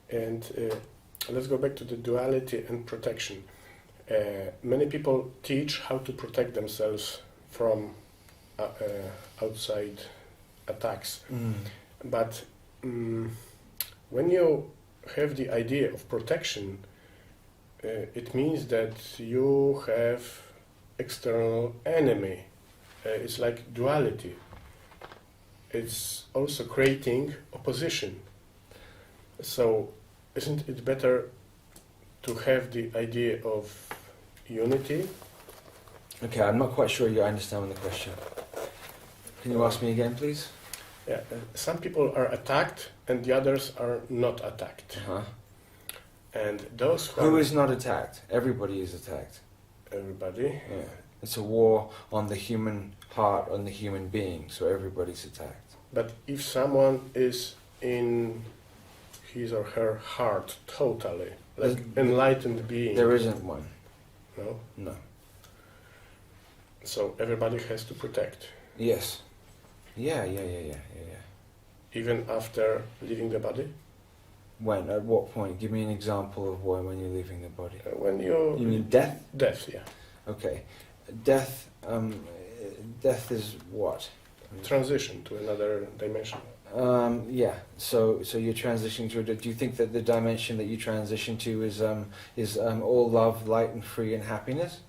And let's go back to the duality and protection. Many people teach how to protect themselves from outside attacks. Mm. But when you have the idea of protection, it means that you have external enemy. It's like duality. It's also creating opposition. So isn't it better to have the idea of unity? Okay, I'm not quite sure you understand the question. Can you ask me again, please? Yeah, some people are attacked and the others are not attacked. Uh-huh. And those Who is not attacked? Everybody is attacked. everybody. Yeah. It's a war on the human heart, on the human being, so everybody's attacked. But if someone is in his or her heart totally, like enlightened being, There isn't one. no? No. So everybody has to protect, Yes. Yeah. even after leaving the body. When? At what point? Give me an example of when you're leaving the body. When you mean death? Death, yeah. Okay. Death. Death is what? Transition to another dimension. Yeah. So you're transitioning to. Do you think that the dimension that you transition to is all love, light, and free and happiness?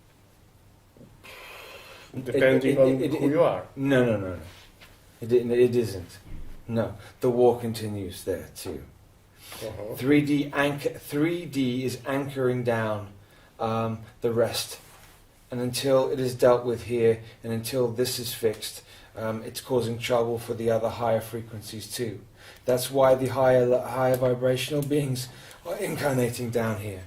Depending on who you are. No. It isn't. No. The war continues there too. Uh-huh. 3D is anchoring down the rest, and until it is dealt with here, and until this is fixed, it's causing trouble for the other higher frequencies too. That's why the higher vibrational beings are incarnating down here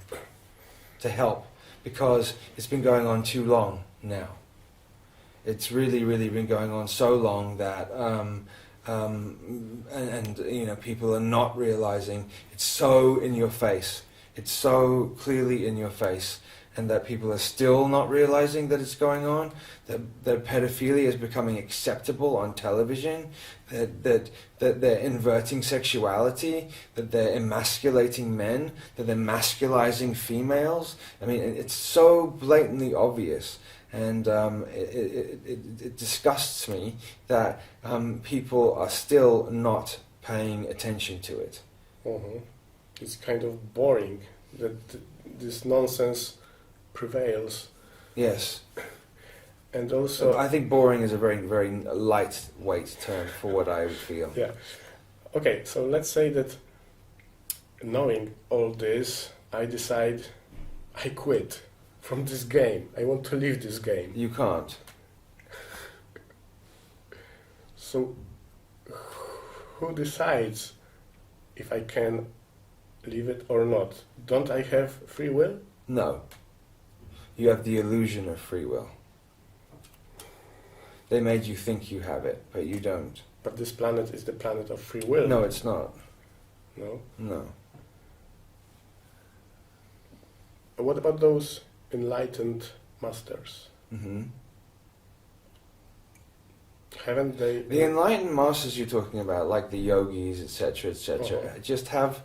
to help, because it's been going on too long now. It's really been going on so long that and you know, people are not realizing it's so in your face. It's so clearly in your face, and that people are still not realizing that it's going on. That pedophilia is becoming acceptable on television. That they're inverting sexuality. That they're emasculating men. That they're masculizing females. I mean, it's so blatantly obvious. And it disgusts me that people are still not paying attention to it. Uh-huh. It's kind of boring that this nonsense prevails. Yes. And also, I think boring is a very lightweight term for what I feel. yeah. Okay, so let's say that knowing all this, I decide I quit from this game. I want to leave this game. You can't. So who decides if I can leave it or not? Don't I have free will? No. You have the illusion of free will. They made you think you have it, but you don't. But this planet is the planet of free will. No, it's not. No? No. What about those enlightened masters? Mm-hmm. Haven't they... The enlightened masters you're talking about, like the yogis, etc., Uh-huh. just have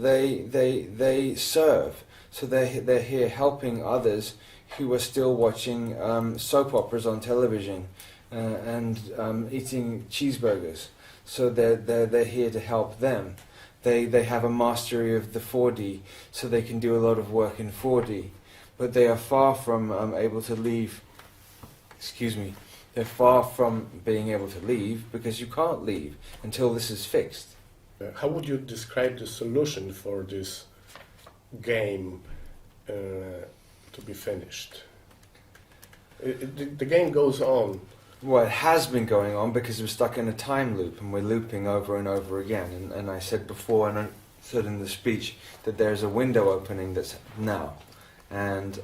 they serve. So they're here helping others who are still watching soap operas on television and eating cheeseburgers. So they're here to help them. They have a mastery of the 4D, so they can do a lot of work in 4D. But they are far from able to leave. Excuse me. They're far from being able to leave, because you can't leave until this is fixed. How would you describe the solution for this game to be finished? The game goes on. Well, it has been going on because we're stuck in a time loop and we're looping over and over again. And I said before, and I said in the speech, that there's a window opening that's now. And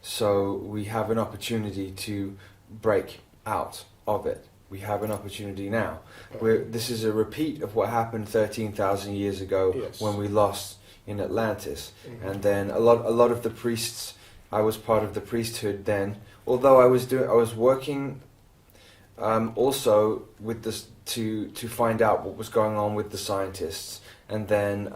so we have an opportunity to break out of it. We have an opportunity now. This is a repeat of what happened 13,000 years ago. Yes. When we lost in Atlantis. Mm-hmm. And then a lot of the priests, I was part of the priesthood then, although I was working also with this to find out what was going on with the scientists, and then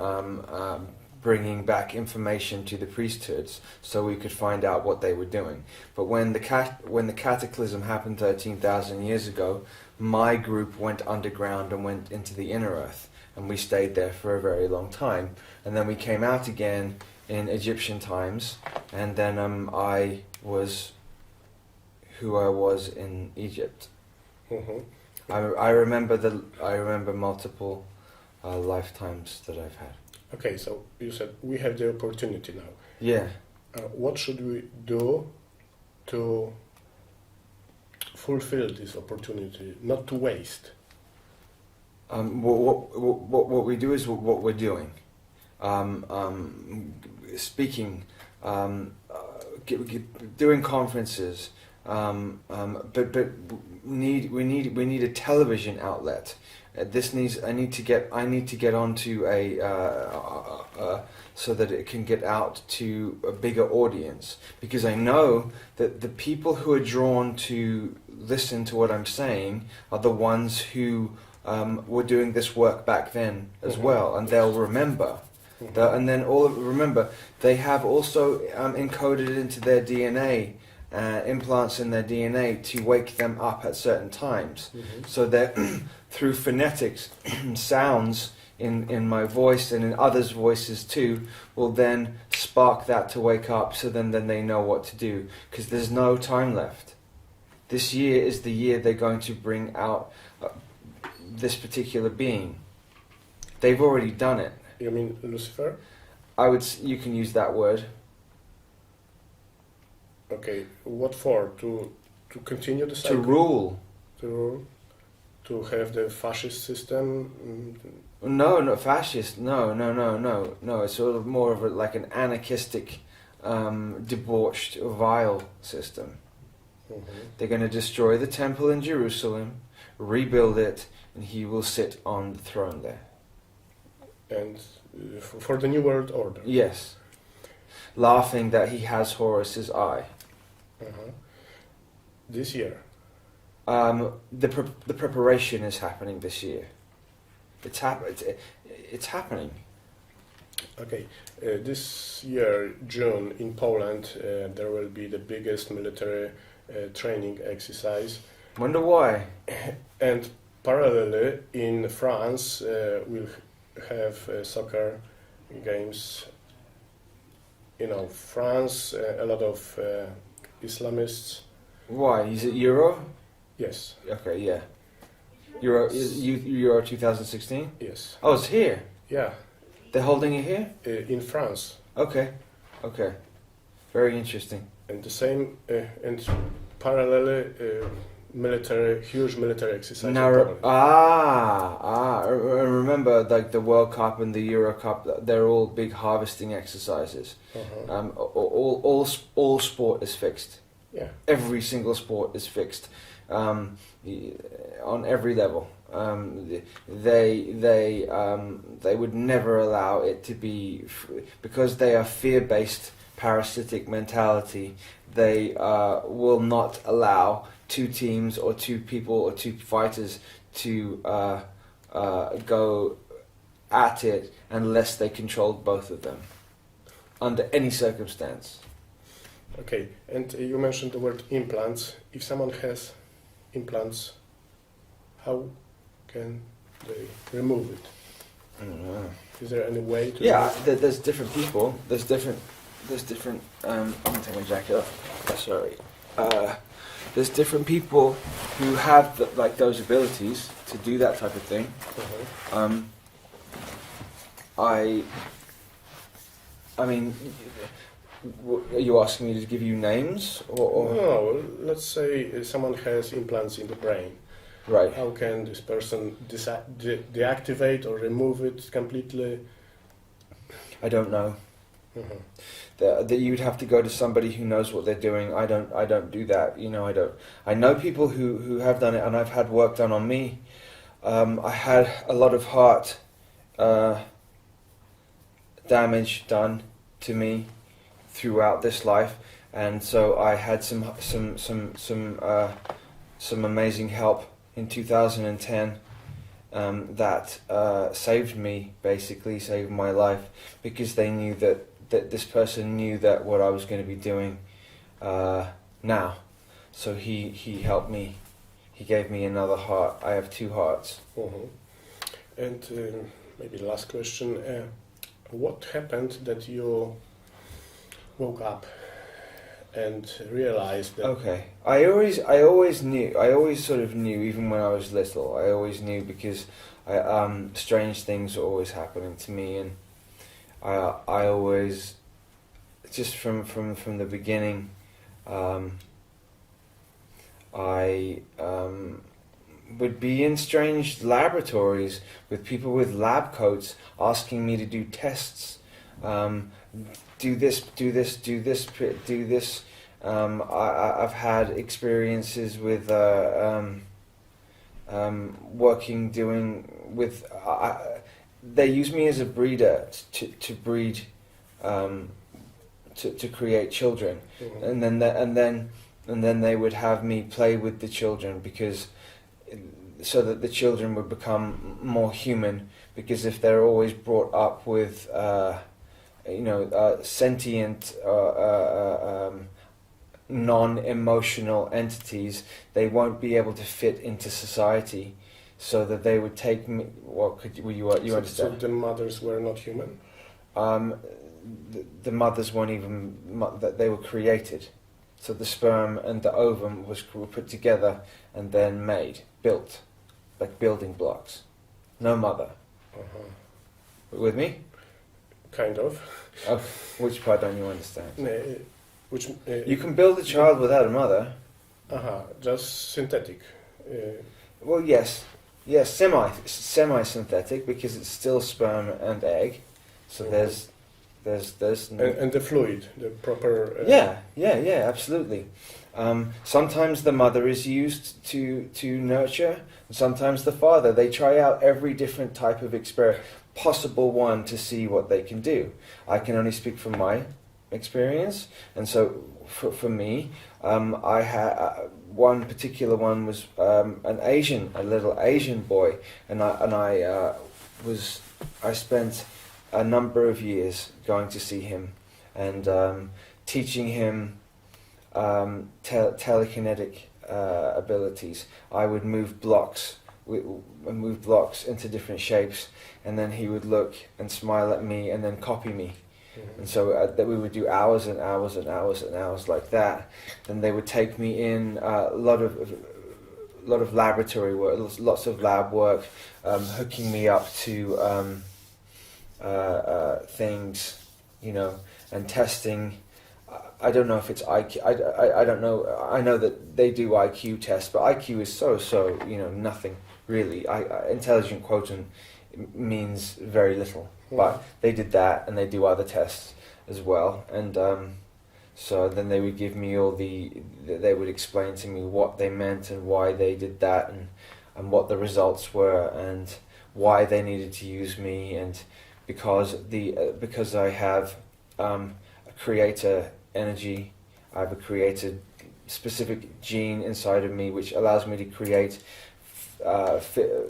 bringing back information to the priesthoods so we could find out what they were doing. But when the cataclysm happened 13,000 years ago, my group went underground and went into the inner earth, and we stayed there for a very long time, and then we came out again in Egyptian times, and then I was who I was in Egypt. Mhm. I remember multiple lifetimes that I've had. Okay, so you said we have the opportunity now. Yeah. What should we do to fulfill this opportunity, not to waste? What we do is what we're doing. Speaking, doing conferences, but we need a television outlet. I need to get onto so that it can get out to a bigger audience, because I know that the people who are drawn to listen to what I'm saying are the ones who were doing this work back then as well, and they'll remember. And then remember, they have also encoded into their DNA implants in their DNA to wake them up at certain times. So that through phonetics, sounds in my voice and in others' voices too will then spark that to wake up, so then they know what to do, because there's no time left. This year is the year they're going to bring out this particular being. They've already done it. You mean Lucifer? You can use that word. Okay, what for? To continue the cycle? To rule. To rule? To have the fascist system? No, not fascist. No. It's sort of more of like an anarchistic, debauched, vile system. They're going to destroy the temple in Jerusalem, rebuild it, and he will sit on the throne there. And for the New World Order? Yes. Laughing that he has Horus's eye. This year? The preparation is happening this year. It's happening. Okay, this year, June, in Poland, there will be the biggest military training exercise. Wonder why? And parallelly, in France, we'll have soccer games. You know, France, a lot of Islamists. Why? Is it Euro? Yes. Okay, yeah. Euro 2016? Yes. Oh, it's here? Yeah. They're holding it here? In France. Okay. Very interesting. And the same, and parallelly, huge military exercise. Remember, like the World Cup and the Euro Cup, they're all big harvesting exercises. All sport is fixed. Yeah. Every single sport is fixed, on every level. They would never allow it to be, because they are fear-based, parasitic mentality. They will not allow two teams or two people or two fighters to go at it unless they controlled both of them under any circumstance. Okay, and you mentioned the word implants. If someone has implants, how can they remove it? I don't know. Is there any way to? Yeah, there's different people. There's different. I'm gonna take my jacket off. Sorry. There's different people who have those abilities to do that type of thing. I mean, are you asking me to give you names or? No, let's say someone has implants in the brain. Right. How can this person deactivate or remove it completely? I don't know. That you'd have to go to somebody who knows what they're doing. I don't do that. You know, I don't. I know people who have done it, and I've had work done on me. I had a lot of heart damage done to me throughout this life, and so I had some amazing help in 2010 that saved me, basically saved my life, because they knew that this person knew that what I was going to be doing now. So he helped me. he gave me another heart. I have two hearts. Mhm. And maybe last question: what happened that you woke up and realized that? Okay, I always knew. I always sort of knew, even when I was little. I always knew because strange things were always happening to me, and I always, just from the beginning, I would be in strange laboratories with people with lab coats asking me to do tests. Do this, do this, do this, do this. I've had experiences with doing with. They use me as a breeder to breed, to create children, Mhm. and then they would have me play with the children so that the children would become more human. Because if they're always brought up with sentient non-emotional entities, they won't be able to fit into society. So that they would take me. What could you So understand? the mothers were not human. The mothers weren't even that they were created. So the sperm and the ovum were put together and then built, like building blocks. No mother. Uh-huh. With me? Kind of. Oh, which part don't you understand? Which You can build a child without a mother. just synthetic. Well, yes, semi-synthetic, because it's still sperm and egg. So Mhm. there's And the fluid, the proper. yeah, absolutely. Sometimes the mother is used to nurture, and sometimes the father. They try out every different type of possible one to see what they can do. I can only speak from my experience, and so for me, I had one particular one was a little Asian boy, and I spent a number of years going to see him and teaching him telekinetic abilities. I would move blocks into different shapes, and then he would look and smile at me and then copy me. Mhm. And so that we would do hours and hours and hours and hours like that. Then they would take me in a lot of laboratory work, lots of lab work, hooking me up to things, and testing. I don't know if it's IQ. I don't know. I know that they do IQ tests, but IQ is so nothing really. Intelligent quotient means very little. But they did that, and they do other tests as well. And so then they would give me they would explain to me what they meant and why they did that, and what the results were, and why they needed to use me, and because I have a creator energy, I have a creator specific gene inside of me which allows me to create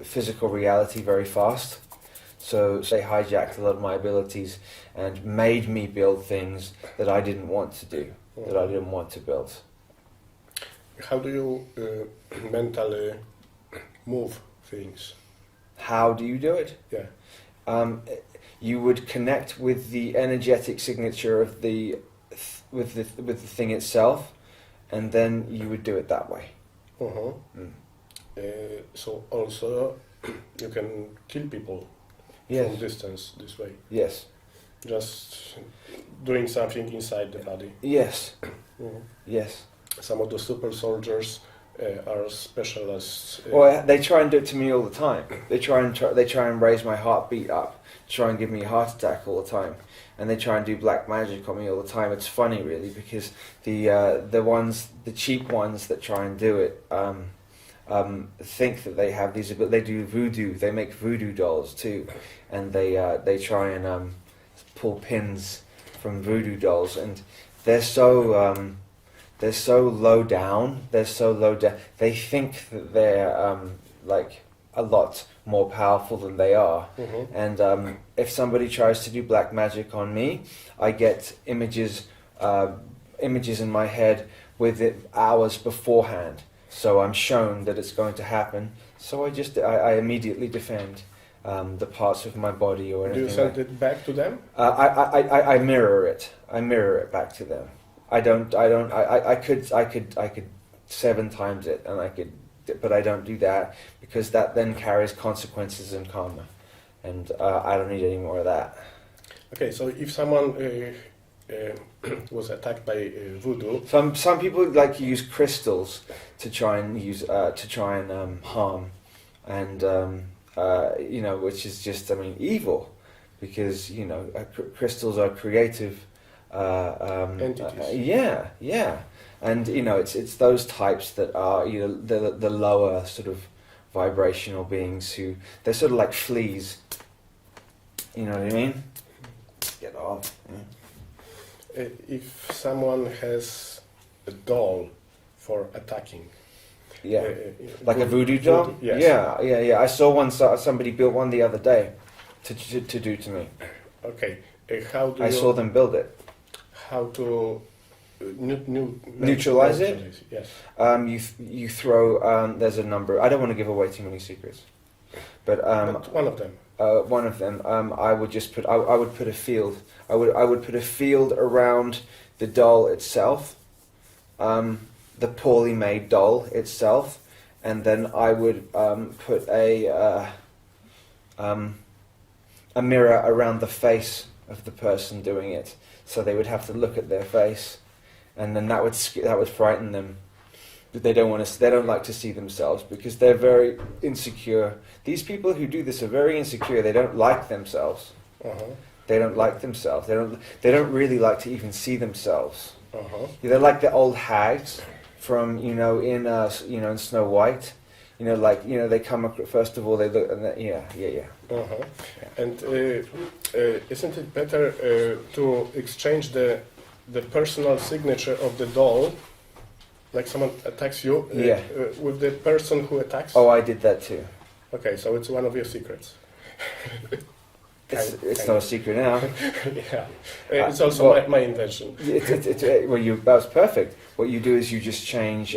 physical reality very fast. So they hijacked a lot of my abilities and made me build things that I didn't want to do, that I didn't want to build. How do you mentally move things? How do you do it? Yeah. You would connect with the energetic signature of with the thing itself, and then you would do it that way. Uh-huh. So also you can kill people from distance this way. Yes. Just doing something inside the body. Yes. Mhm. Yes. Some of the super soldiers are specialists. Well, they try and do it to me all the time. They try and raise my heartbeat up, try and give me a heart attack all the time, and they try and do black magic on me all the time. It's funny, really, because the cheap ones that try and do it think that they have these, but they do voodoo. They make voodoo dolls too, and they try and pull pins from voodoo dolls, and they're so low down. They think that they're like a lot more powerful than they are. Mm-hmm. And if somebody tries to do black magic on me, I get images in my head with it hours beforehand. So I'm shown that it's going to happen. So I immediately defend the parts of my body or Do anything. you send it back to them? I mirror it. I mirror it back to them. I could 7 times it, and but I don't do that because that then carries consequences and karma, and I don't need any more of that. Okay, so if someone was attacked by voodoo, Some people like to use crystals to try and harm, and which is just evil, because crystals are creative entities. yeah, and it's those types that are the lower sort of vibrational beings who they're sort of like fleas. You know what I mean? Get off. Yeah. If someone has a doll for attacking, Yeah, like a voodoo doll. Yes. Yeah. I saw one. Somebody built one the other day to do to me. Okay, how do I saw them build it. How to Neutralize it? Yes. You throw. There's a number. I don't want to give away too many secrets, but But one of them. One of them. I would just put. I would put a field. I would put a field around the doll itself, the poorly made doll itself, and then I would put a mirror around the face of the person doing it, so they would have to look at their face, and then that would frighten them. But they don't like to see themselves because they're very insecure. These people who do this are very insecure. They don't like themselves. Uh-huh. They don't like themselves. They don't really like to even see themselves. Uh-huh. They're like the old hags from in Snow White. They come first of all they look and yeah. Uh-huh. And isn't it better to exchange the personal signature of the doll, like someone attacks you, with the person who attacks? Oh, I did that too. Okay, so it's one of your secrets. It's not a secret now. Yeah, it's also my invention. That was perfect. What you do is you just change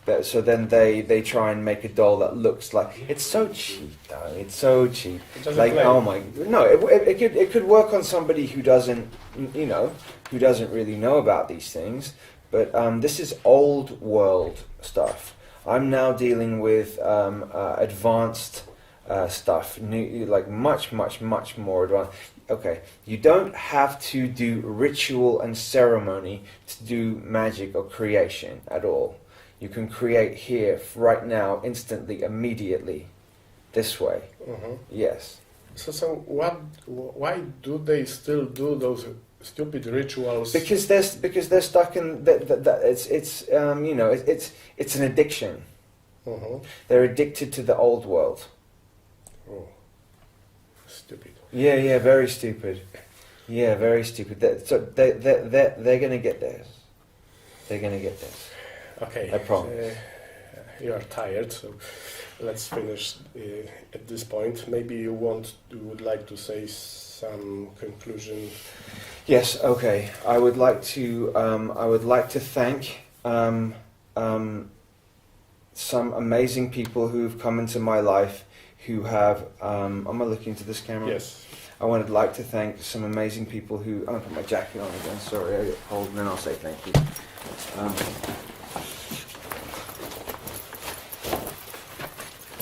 that. So then they try and make a doll that looks like it's so cheap, though. It's so cheap. Like oh my no, it could work on somebody who doesn't really know about these things. But this is old world stuff. I'm now dealing with advanced stuff, new, like much more advanced. Okay, you don't have to do ritual and ceremony to do magic or creation at all. You can create here, right now, instantly, immediately, this way. Uh-huh. Yes. So why do they still do those stupid rituals? Because they're stuck in that. It's an addiction. Uh-huh. They're addicted to the old world. Oh, stupid. Yeah, very stupid. Yeah, very stupid. They're gonna get theirs. They're gonna get theirs. Okay. I promise. You are tired, so let's finish at this point. Maybe you would like to say some conclusion. Yes. Okay. I would like to thank some amazing people who've come into my life who have. Am I looking into this camera? Yes. I would like to thank some amazing people who. I'm gonna put my jacket on again. Sorry, I get cold, and then I'll say thank you.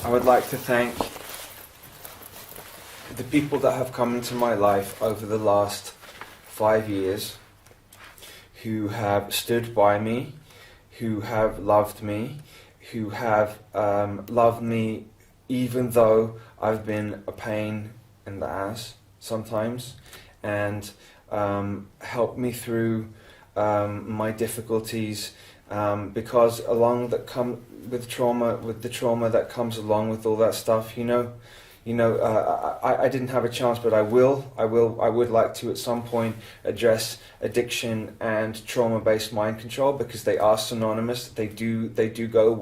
I would like to thank the people that have come into my life over the last 5 years, who have stood by me, who have loved me, who have loved me even though I've been a pain in the ass sometimes, and helped me through my difficulties, because along that come with the trauma that comes along with all that stuff, I didn't have a chance, but I would like to at some point address addiction and trauma-based mind control, because they are synonymous. They do go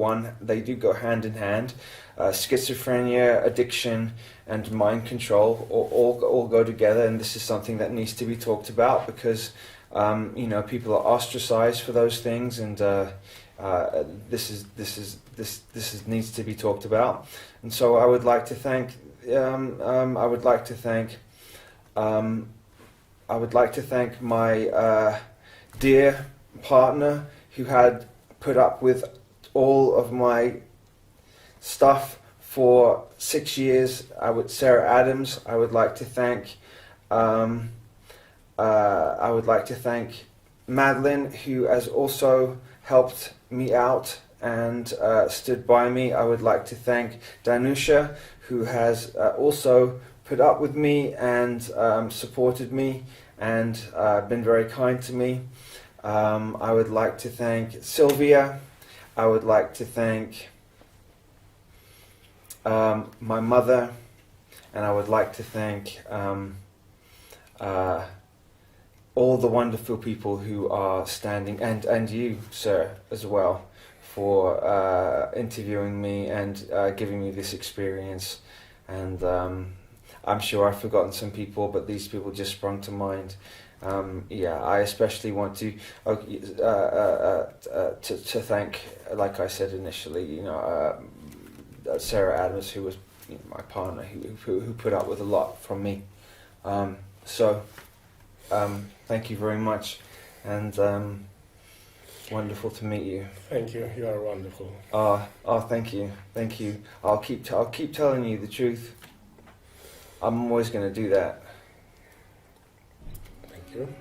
hand in hand. Schizophrenia, addiction, and mind control all go together, and this is something that needs to be talked about, because people are ostracized for those things, and this needs to be talked about. And so I would like to thank my dear partner who had put up with all of my stuff for 6 years. Sarah Adams. I would like to thank Madeline, who has also helped me out and stood by me. I would like to thank Danusha, who has also put up with me and supported me and been very kind to me. I would like to thank Sylvia. I would like to thank my mother, and I would like to thank all the wonderful people who are standing, and you, sir, as well, for interviewing me and giving me this experience. And I'm sure I've forgotten some people, but these people just sprung to mind. I especially want to thank, like I said initially, Sarah Adams, who was my partner, who put up with a lot from me. Thank you very much, and wonderful to meet you. Thank you. You are wonderful. Thank you. I'll keep telling you the truth. I'm always going to do that. Thank you.